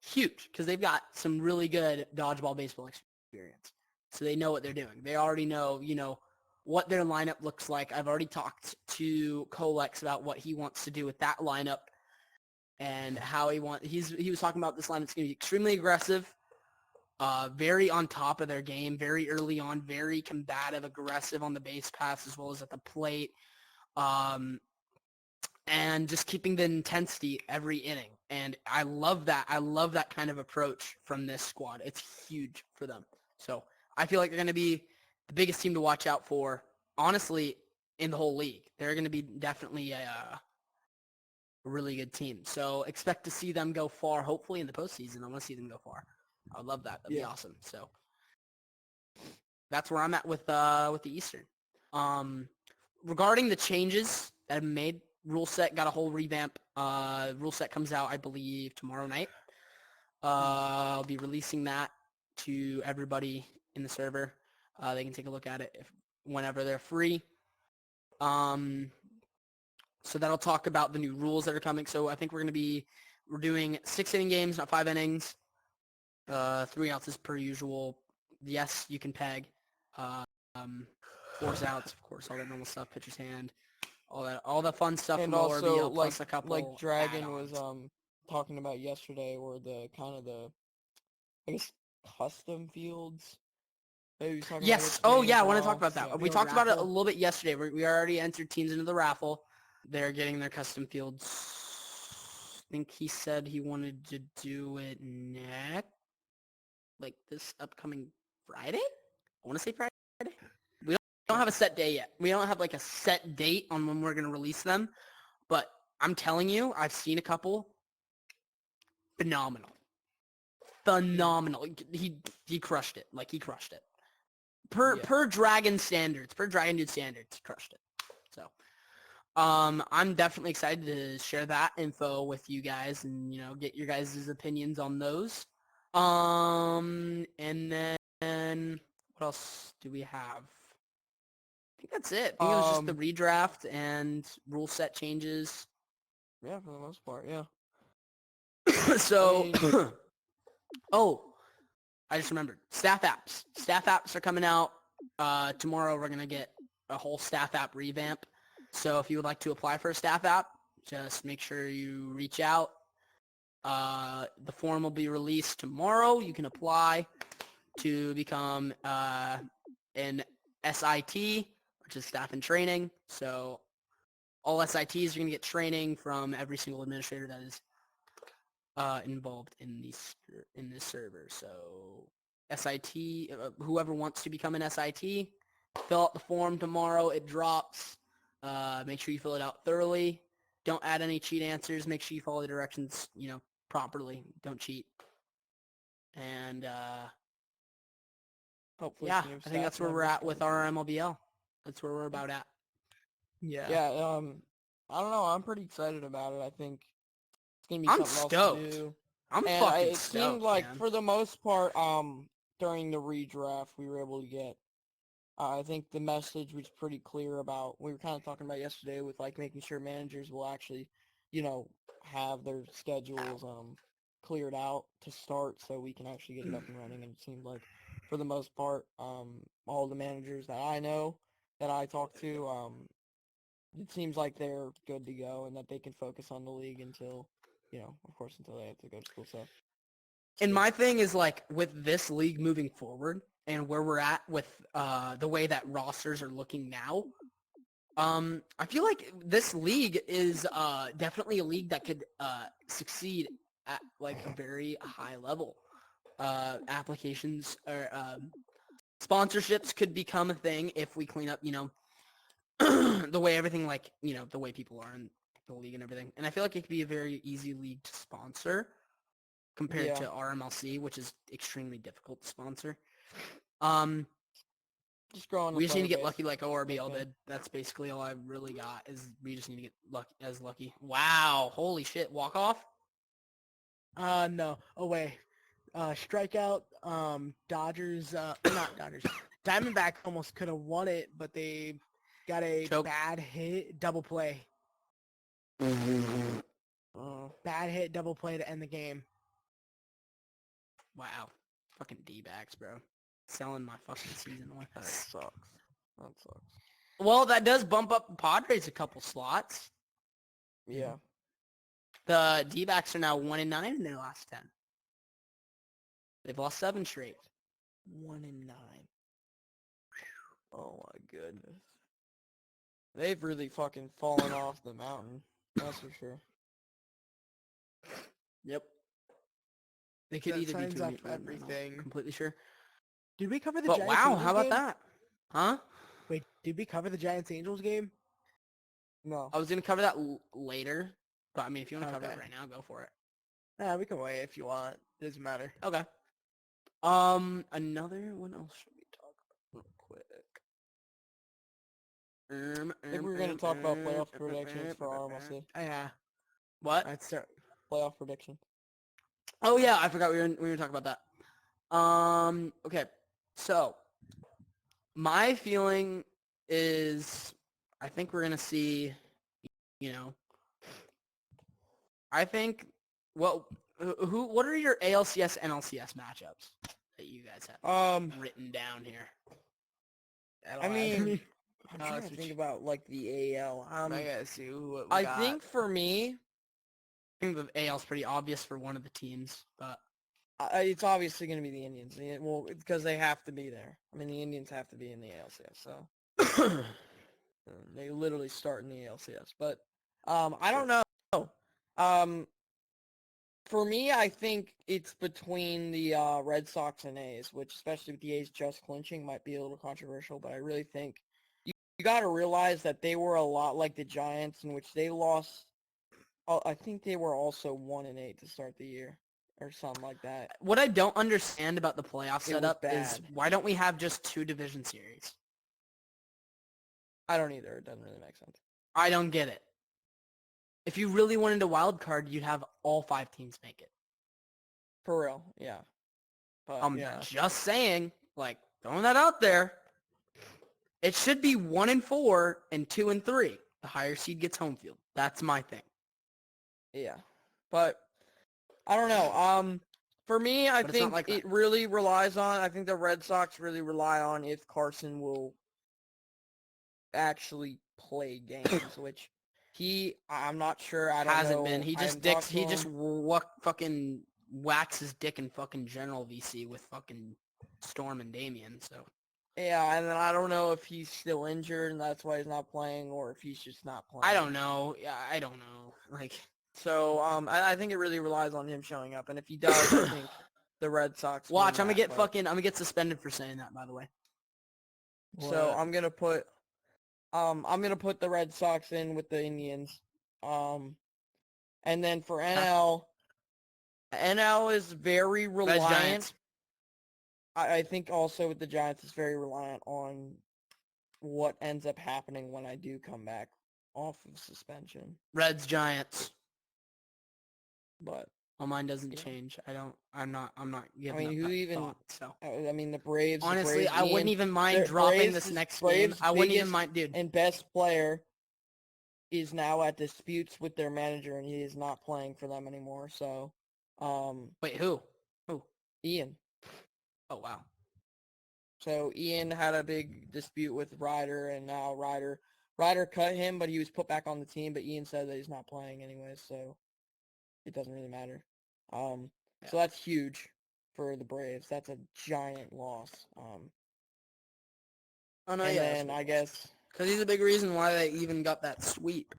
Huge, because they've got some really good dodgeball baseball experience. So they know what they're doing. They already know, what their lineup looks like. I've already talked to Colex about what he wants to do with that lineup and how he was talking about this lineup's going to be extremely aggressive, very on top of their game, very early on, very combative, aggressive on the base pass as well as at the plate. And just keeping the intensity every inning. And I love that. I love that kind of approach from this squad. It's huge for them. So I feel like they're going to be the biggest team to watch out for, honestly, in the whole league. They're going to be definitely a really good team. So expect to see them go far, hopefully, in the postseason. I want to see them go far. I would love that. That'd be awesome. So that's where I'm at with the Eastern. Regarding the changes that have been made, rule set got a whole revamp. Rule set comes out, I believe, tomorrow night. I'll be releasing that to everybody in the server. They can take a look at it whenever they're free. So that'll talk about the new rules that are coming. So I think we're doing 6-inning games, not 5 innings. 3 outs is per usual. Yes, you can peg. 4 outs, of course, all that normal stuff, pitcher's hand. All the fun stuff And from also, ORBL, plus a couple like Dragon add-ons. was talking about yesterday, or the I guess custom fields. Maybe talking about Yes. it Oh, today yeah, as I want to well. talk about that. Yeah. We talked about it a little bit yesterday. We already entered teams into the raffle. They're getting their custom fields. I think he said he wanted to do it this upcoming Friday? I want to say Friday. We don't have a set day yet. We don't have like a set date on when we're going to release them. But I'm telling you, I've seen a couple. Phenomenal. He crushed it. Like, he crushed it. Per Dragon standards, per Dragon Dude standards, he crushed it. So, I'm definitely excited to share that info with you guys and, get your guys' opinions on those. And then what else do we have? I think that's it. I think it was just the redraft and rule set changes. Yeah, for the most part, yeah. So, I just remembered. Staff apps. Staff apps are coming out. Tomorrow we're going to get a whole staff app revamp. So if you would like to apply for a staff app, just make sure you reach out. The form will be released tomorrow. You can apply to become an SIT, which is staff and training. So all SITs are going to get training from every single administrator that is involved in this server. So SIT, whoever wants to become an SIT, fill out the form tomorrow. It drops. Make sure you fill it out thoroughly. Don't add any cheat answers. Make sure you follow the directions, properly. Don't cheat. And Hopefully Yeah, some new I think that's staff where we're members at with come. RRMLBL. That's where we're about at. Yeah. Yeah, I don't know. I'm pretty excited about it. I think it's gonna be I'm something else to stoked. do. I'm And fucking it seemed stoked, like man. for the most part, during the redraft, we were able to get. I think the message was pretty clear about. We were kind of talking about yesterday with like making sure managers will actually, have their schedules cleared out to start so we can actually get it up and running. And it seemed like, for the most part, all the managers that I know that I talk to, it seems like they're good to go and that they can focus on the league until, of course, until they have to go to school. So, And my thing is like with this league moving forward and where we're at with the way that rosters are looking now, I feel like this league is definitely a league that could succeed at like a very high level. Applications or sponsorships could become a thing if we clean up, the way everything like, the way people are in the league and everything. And I feel like it could be a very easy league to sponsor compared yeah, to RMLC, which is extremely difficult to sponsor. Um, just growing the we just need player to get base. lucky like ORBL Okay. did. That's basically all I really got is we just need to get lucky. Wow, holy shit, walk off? No. Oh wait. Strikeout. Dodgers. Not Dodgers. Diamondback almost could have won it, but they got a Choke. bad hit, double play. Bad hit, double play to end the game. Wow. Fucking D-backs, bro. Selling my fucking season away. That sucks. That sucks. Well, that does bump up the Padres a couple slots. Yeah. The D-backs are now 1-9 in their last 10. They've lost 7 straight. 1-9. Oh my goodness. They've really fucking fallen off the mountain. That's for sure. Yep. They could That either be signs doing up it right now. everything. Completely sure. Did we cover the But Giants wow, Angels how about game? that? Huh? Wait, did we cover the Giants Angels game? No. I was going to cover that later. But I mean, if you want to cover it Okay. right now, go for it. Yeah, we can wait if you want. Doesn't matter. Okay. Another one else should we talk about real quick? I think we were going to talk about playoff predictions for RMLC. Yeah. What? Let's start. Playoff prediction. Oh yeah, I forgot we were talking about that. Okay. So, my feeling is I think we're going to see, you know, I think what are your ALCS NLCS matchups that you guys have written down here? I mean, I'm Oh, trying to think about like the AL. I gotta see what we I got. think for me, I think the AL's pretty obvious for one of the teams, but it's obviously going to be the Indians. Well, because they have to be there. I mean, the Indians have to be in the ALCS, so they literally start in the ALCS. But I don't know. For me, I think it's between the Red Sox and A's, which especially with the A's just clinching might be a little controversial, but I really think you got to realize that they were a lot like the Giants, in which they lost. I think they were also 1-8 to start the year, or something like that. what I don't understand about the playoff It was setup is bad. why don't we have just 2 division series? I don't either. It doesn't really make sense. I don't get it. If you really wanted a wild card, you'd have all 5 teams make it. For real, yeah. But I'm yeah, just saying, like, throwing that out there. It should be 1-4 and 2-3. The higher seed gets home field. That's my thing. yeah. But I don't know. For me, I But it's not think like it that. really relies on. I think the Red Sox really rely on if Carson will actually play games, which I'm not sure. I don't Hasn't know. been. He I just haven't talked to him. fucking whacks his dick in fucking general VC with fucking Storm and Damien. So Yeah, and then I don't know if he's still injured and that's why he's not playing, or if he's just not playing. I don't know. Yeah, I don't know. Like, So I think it really relies on him showing up, and if he does, I think the Red Sox watch. win that, but- I'm gonna get suspended for saying that. By the way. So What? I'm gonna put the Red Sox in with the Indians. And then for NL is very Red reliant. Giants. I think also with the Giants, it's very reliant on what ends up happening when I do come back off of suspension. Reds, Giants. But Well, mine doesn't Yeah. change. I'm not giving mean, up who that even- thought, so. I mean, the Braves. Honestly, the Braves, I wouldn't Ian, even mind the dropping Braves' this next Braves' game. I wouldn't even biggest mind, dude. and best player is now at disputes with their manager, and he is not playing for them anymore. So, Wait, who? Who? Ian. Oh, wow. So Ian had a big dispute with Ryder, and now Ryder cut him, but he was put back on the team. But Ian said that he's not playing anyways, so it doesn't really matter. So that's huge for the Braves. That's a giant loss. Oh, no, And yeah. then I guess Because he's a big reason why they even got that sweep.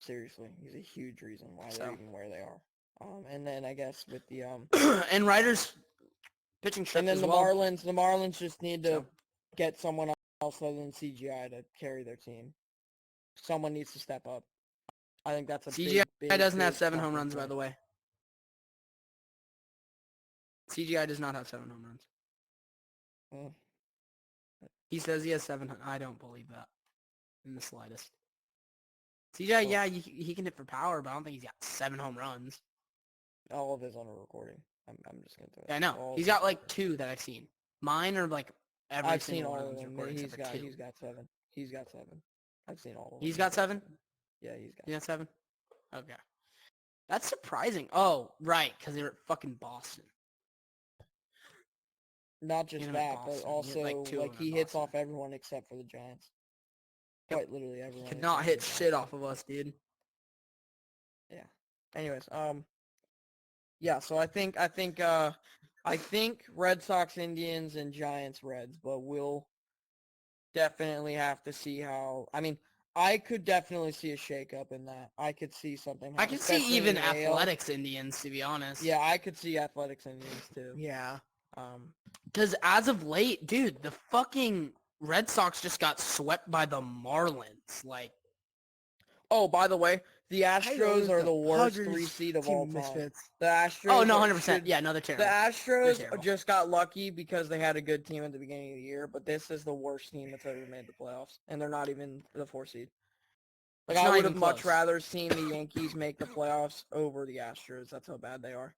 seriously, he's a huge reason why So. they're even where they are. And then I guess with the And Ryder's pitching and shift then as the well. Marlins just need to So. get someone else other than CGI to carry their team. Someone needs to step up. I think that's a CGI big, doesn't have big 7 home talking runs, by point. the way. CGI does not have 7 home runs. Mm. He says he has 7. I don't believe that in the slightest. CGI, Well- yeah, he can hit for power, but I don't think he's got 7 home runs. All of his on a recording. I'm just gonna throw it. Yeah, I know. All He's of got his- like 2 that I've seen. Mine are like every I've seen single all one of of them's them. recorded He's except got for 2. he's got 7. He's got 7. I've seen all of them. He's got 7? Yeah, he's got. He got 7? Okay. That's surprising. Oh, right, because they were at fucking Boston. Not just him at that, but Boston. He hit, also like, 2 of like them he at hits Boston. off everyone except for the Giants. Yep. Quite literally everyone. Could except not for hit the shit Giants. off of us, dude. Yeah. Anyways, yeah. So I think Red Sox, Indians, and Giants, Reds, but we'll definitely have to see how. I mean, I could definitely see a shakeup in that. I could see something. I happen, could see especially in even the AL. Athletics Indians, to be honest. Yeah, I could see Athletics Indians too. Yeah. Because as of late, dude, the fucking Red Sox just got swept by the Marlins. Like, Oh, by the way, the Astros, Astros are the worst Padres 3 seed of team all time. misfits. The Astros. oh, no, are- 100%. should- Yeah, no, they're The terrible. Astros terrible. just got lucky because they had a good team at the beginning of the year, but this is the worst team that's ever made the playoffs, and they're not even the 4 seed. Like, It's I not would even have much close. rather seen the Yankees make the playoffs over the Astros. That's how bad they are.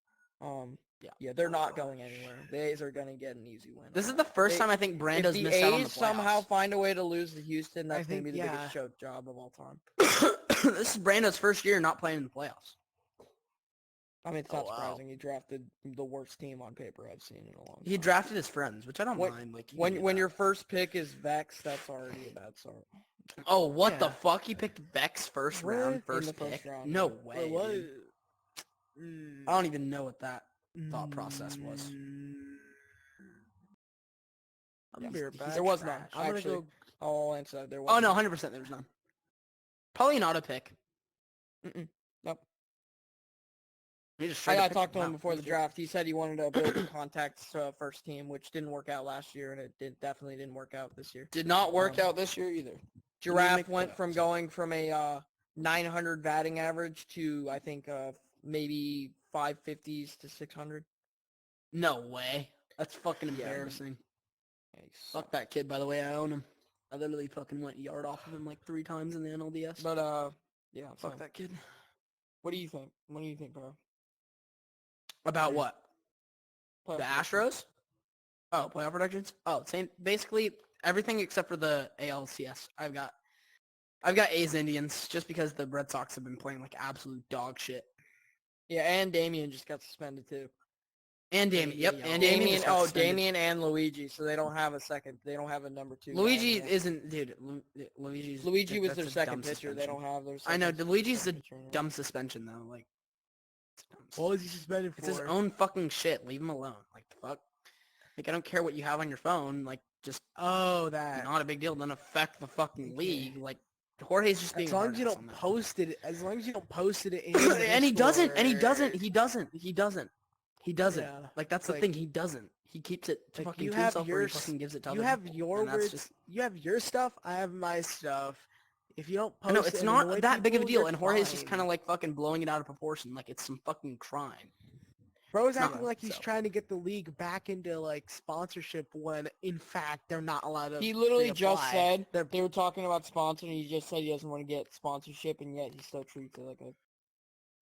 Yeah, they're not going anywhere. The A's are going to get an easy win. This is the first time I think Brando's missed out on the If playoffs. the A's somehow find a way to lose to Houston, that's going to think, be the yeah. biggest choke job of all time. This is Brando's first year not playing in the playoffs. I mean, it's Oh, not wow. surprising. He drafted the worst team on paper I've seen in a long time. He drafted his friends, which I don't When- mind. Like, When your first pick is Vex, that's already a bad start. oh, what the Yeah. fuck? He picked Vex first round, In first the first pick? round, No yeah. way, What? dude. I don't even know what that thought process was. I'm Yeah. gonna be right back. There was none. I'm gonna Actually, go. I'll answer that. There was. Oh, no, none. 100% there was none. Probably an auto pick. Nope. He just straight I up talked picked to him wow, before the thank you. draft. He said he wanted to build a contact first team, which didn't work out last year, and it definitely didn't work out this year. Did not work out this year either. Giraffe make went from playoffs. going from a 900 batting average to, I think, maybe 550s to 600. No way. That's fucking Yeah. embarrassing. Yeah, he Fuck sucked. that kid, by the way. I own him. I literally fucking went yard off of him like 3 times in the NLDS. But, yeah. Fuck So, that kid. what do you think? What do you think, bro? About what? Playoff The prediction. Astros? Oh, playoff predictions? Oh, same. Basically everything except for the ALCS. I've got A's Indians just because the Red Sox have been playing like absolute dog shit. Yeah, and Damien just got suspended, too. And Damien. Yep. Damien. And Damien. just got suspended. Damien and Luigi, so they don't have a second. They don't have a number 2. guy Luigi anymore. isn't, dude. Luigi's. Luigi was that's their a second dumb pitcher. They suspension. don't have their. I know. second Luigi's a pitcher anymore. dumb suspension though. Like, it's dumb. What was he suspended It's for? his own fucking shit. Leave him alone. Like, the fuck. Like, I don't care what you have on your phone. Like, just Oh, that. not a big deal. Doesn't affect the fucking Okay. league. Like, Jorge's just being. As long hard as you ass don't on that. post it, as long as you don't post it in and he doesn't. And he doesn't. Discord. He doesn't. Yeah. Like, that's the Like- thing. He doesn't. He keeps it to Like, fucking you to have himself, or he yours- fucking gives it to You other have people, your and that's words. just. You have your stuff. I have my stuff. If you don't I post know it it's and not annoy that big of a people, deal, you're and Jorge's just fine. kind of like fucking blowing it out of proportion, like it's some fucking crime. Bro's It's not, acting like he's so. trying to get the league back into like sponsorship when in fact they're not allowed to. He literally just reapply. said They're- they were talking about sponsor, and he just said he doesn't want to get sponsorship, and yet he still treats it like a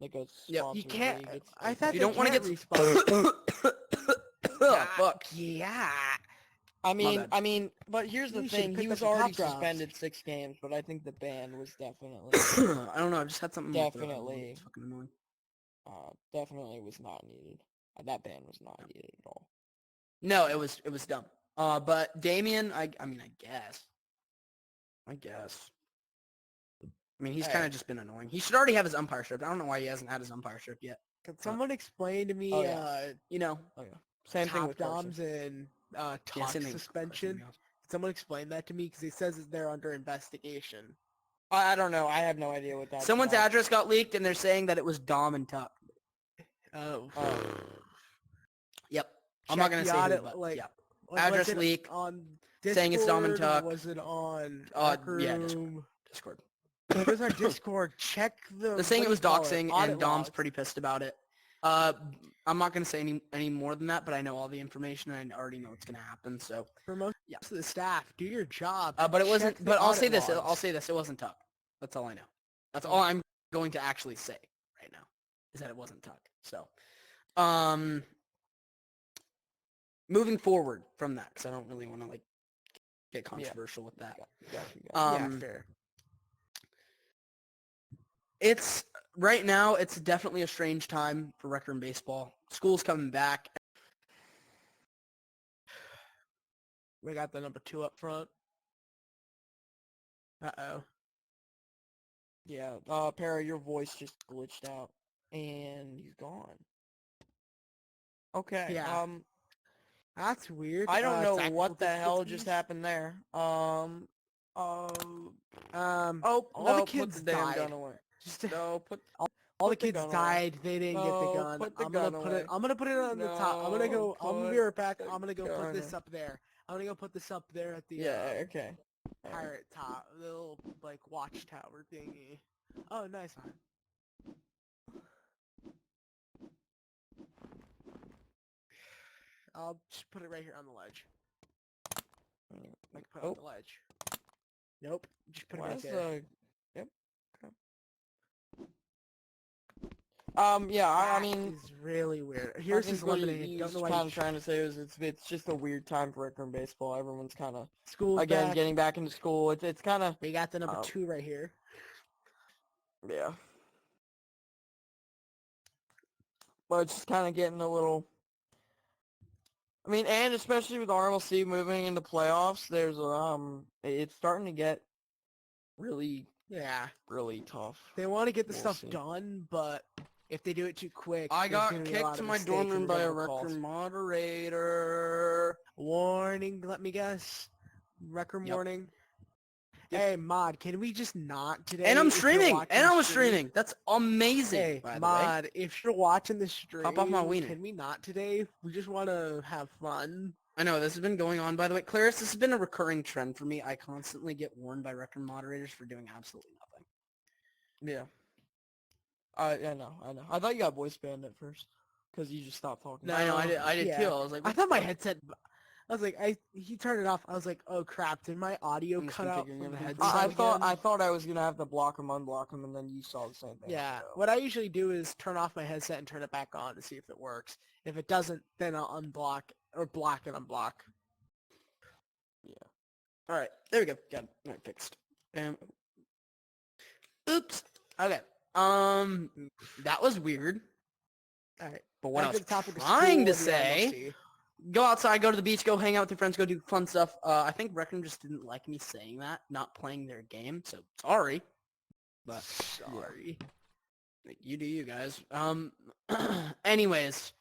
Yep. sponsor. you can't. league. I It's thought If you they don't want to can't get respond. fuck. Yeah. I bad. mean, but here's the You should've thing. He picked was up the already top drops. suspended 6 games, but I think the ban was definitely, I don't know. I just had something. in my throat. Definitely. It's fucking annoying. definitely was not needed. That ban was not needed at all. No, it was dumb. But Damien, I mean, I guess. I mean, he's Hey. kind of just been annoying. He should already have his umpireship. I don't know why he hasn't had his umpireship yet. Can someone explain to me Oh, yeah. You know, Oh yeah. Same thing top with Carson. doms and yeah, talk same thing with suspension? Carson, yeah. Can someone explain that to me? Because he says that they're under investigation. I don't know. I have no idea what that's Someone's about. address got leaked, and they're saying that it was Dom and Tuck. Oh. Yep. I'm not Check gonna the say who, audit, but like, yeah. was Address it leak, on Discord, saying it's Dom and Tuck. Was it on Yeah, RecRoom? Discord. Where's our Discord? Check the. They're saying what it do was you call doxing, Audit and Dom's logs. pretty pissed about it. I'm not gonna say any more than that, but I know all the information, and I already know what's gonna happen. So, For most of the staff, do your job. but it wasn't. Check the But I'll audit say this. logs. I'll say this. It wasn't Tuck. That's all I know. That's all I'm going to actually say right now, is that it wasn't Tuck. So, moving forward from that, because I don't really want to like get controversial with that. Yeah, fair. It's right now. It's definitely a strange time for RecRoom Baseball. School's coming back. We got the number 2 up front. Uh-oh. Yeah. Para, your voice just glitched out, and he's gone. Okay. Yeah. That's weird. I don't know technical what the hell just difficulties. happened there. All Oh the no! kids Put the damn died. gun away. Just No, put all the put the kids gun away. died. They didn't get the No, gun. put the I'm gonna gun put away. it. I'm gonna put it on the top. I'm gonna go. I'm gonna be No, right back. put I'm gonna go the put this gun. up there. I'm gonna go put this up there at the Yeah. Okay. pirate top, the little like watchtower thingy. Oh, nice one. I'll just put it right here on the ledge. Like put it on the ledge. Nope. Just put it Why right is there. the? Yep. Okay. Yeah. I mean, it's really weird. Here's I his think what lemonade. he Don't was know why kind of trying to say is it's just a weird time for RecRoom Baseball. Everyone's kind of school's back. getting back into school. It's kind of We got the number 2 right here. yeah. But it's just kind of getting a little. I mean, and especially with RMLC moving into playoffs, there's it's starting to get really really tough. They want to get the We'll stuff see. done, but if they do it too quick, I there's got gonna be a lot kicked of to my mistakes dorm and room we're by gonna a have calls. RecRoom moderator. Warning, let me guess. RecRoom warning. Yep. Hey, Mod, can we just not today? And I'm if you're streaming. watching And the I was stream? streaming. That's amazing. Hey, by the way. Mod, if you're watching the stream, Pop off my wiener. can we not today? We just want to have fun. I know this has been going on. By the way, Clarice, this has been a recurring trend for me. I constantly get warned by RecRoom moderators for doing absolutely nothing. Yeah. I know. I thought you got voice banned at first because you just stopped talking. No, I know. I did yeah. too. I was like, I what thought the my fuck? headset. I was like, he turned it off. I was like, oh crap! Did my audio I'm just cut out configuring from the everything headset? I again? thought I was gonna have to block him, unblock him, and then you saw the same thing. Yeah. So. What I usually do is turn off my headset and turn it back on to see if it works. If it doesn't, then I'll unblock or block and unblock. Yeah. All right. There we go. Got it. All right, fixed. Oops. Okay. That was weird. All right. But what I was topic of trying to school and the say, RMLC. go outside, go to the beach, go hang out with your friends, go do fun stuff. I think RecRoom just didn't like me saying that, not playing their game. So sorry. But Sorry. you do you guys. Anyways.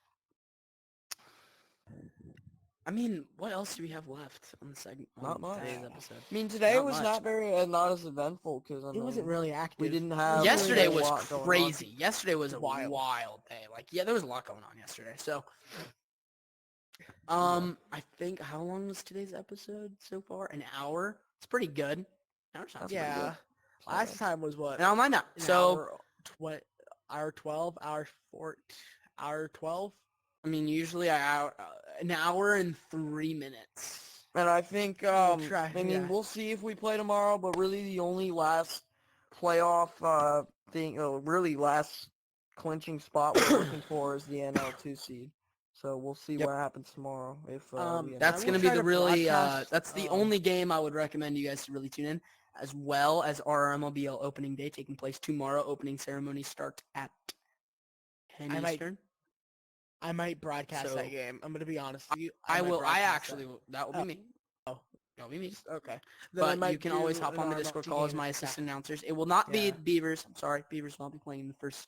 I mean, what else do we have left on the segment? Not much. Today's episode. I mean, today Not was much. not as eventful because It wasn't really active. we didn't have. Yesterday a was lot going on. crazy. Yesterday was a Wild. wild day. Like, yeah, there was a lot going on yesterday. So, I think, how long was today's episode so far? An hour? It's pretty good. An hour sounds pretty Yeah. good. Last time was what? And I don't mind that. An So, hour 12, hour 4, hour 12. I mean, usually an hour and 3 minutes. And I think, We'll try, I mean, yeah. we'll see if we play tomorrow, but really the only last playoff thing, really last clinching spot we're looking for is the NL2 seed. So we'll see Yep. what happens tomorrow if we end That's up going to will be try the to really, broadcast, that's the only game I would recommend you guys to really tune in, as well as RRMLBL opening day taking place tomorrow. Opening ceremony starts at 10 I might- Eastern. I might broadcast So, that game. I'm gonna be honest with you. I might will. I broadcast actually will. That will be me. Oh. That'll be me. Okay. Then I But might you can do always hop an on the RMLC Discord call as game. my assistant announcers. It will not be Yeah. Beavers. I'm sorry. Beavers will not be playing in the first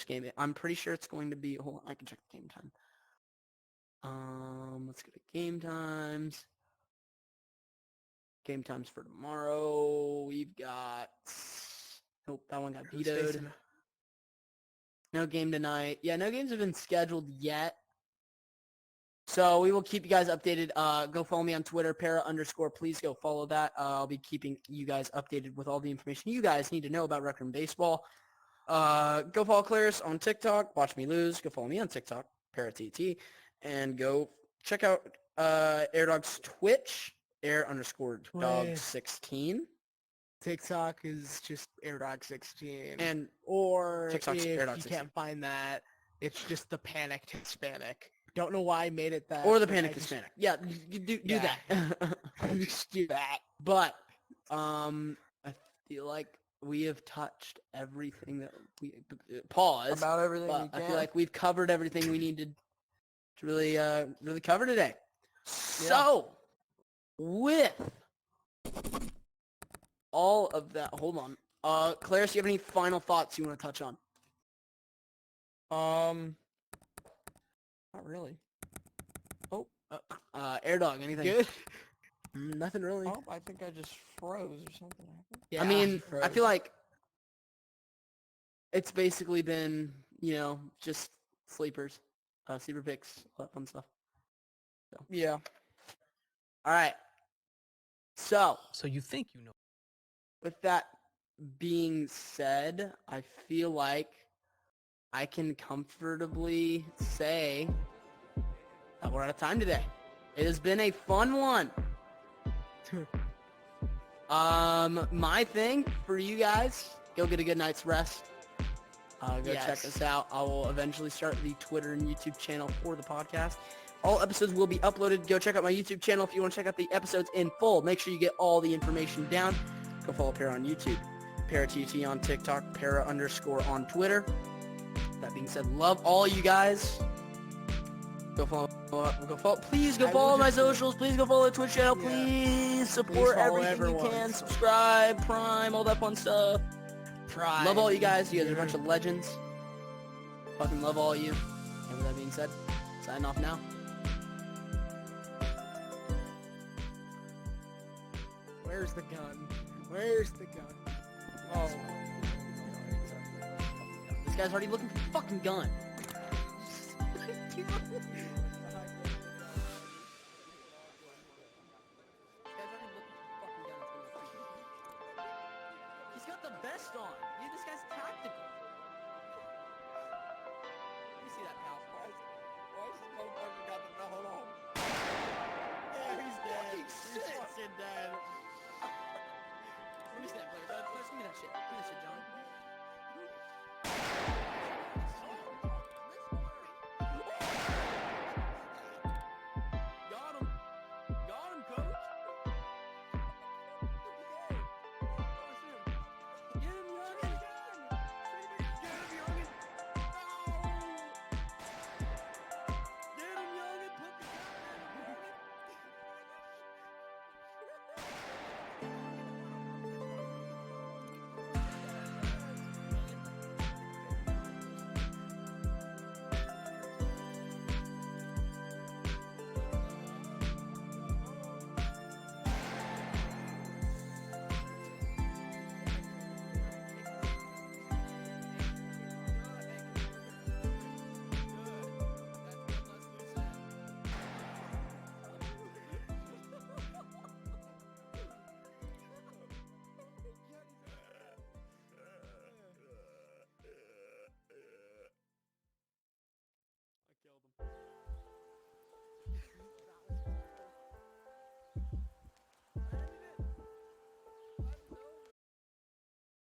game. I'm pretty sure it's going to be... Hold on. I can check the game time. Let's go to game times. Game times for tomorrow. We've got... Nope, that one got Who's vetoed. facing- No game tonight. Yeah, no games have been scheduled yet. So we will keep you guys updated. Go follow me on Twitter, para_. Please go follow that. I'll be keeping you guys updated with all the information you guys need to know about RecRoom Baseball. Go follow Clarice on TikTok. Watch me lose. Go follow me on TikTok, ParaTT. And go check out AirDawg's Twitch, air_dog16. TikTok is just AirDawg16. And or TikTok's if AirDawg you 16. can't find that, it's just the Panicked Hispanic. Don't know why I made it that. or the but Panic I just- Hispanic. Yeah, you do Yeah. that. just do that. But I feel like we have touched everything that we pause. about everything But we I can. feel like we've covered everything we needed to really cover today. So with all of that, hold on. Clarice, do you have any final thoughts you want to touch on? Not really. AirDawg, anything? Good. Nothing really. Oh, I think I just froze or something happened. Yeah, I mean, he I feel froze. like it's basically been, just sleepers, sleeper picks, all that fun stuff. So. Yeah. All right. So you think you know. with that being said, I feel like I can comfortably say that we're out of time today. It has been a fun one. My thing for you guys, go get a good night's rest. Go check Yes. us out. I will eventually start the Twitter and YouTube channel for the podcast. All episodes will be uploaded. Go check out my YouTube channel if you want to check out the episodes in full. Make sure you get all the information down. Go follow Para on YouTube, ParaTT on TikTok, Para_ on Twitter. That being said, love all you guys. Go follow. Please go I follow will my just- socials. Please go follow the Twitch channel. Yeah. Please support follow everything you everyone. can. Subscribe, Prime, all that fun stuff. Prime. Love all you guys. You guys are a bunch of legends. Fucking love all you. And with that being said, sign off now. Where's the gun? Where's the gun? Oh. This guy's already looking for the fucking gun. He's got the vest on. Dude, this guy's tactical. Let me see that, pal. Why is this motherfucker got the... No, hold on. Yeah, he's dead. Fucking He's sick. fucking dead. Let me see that, player. Give me that shit. Give me that shit, John.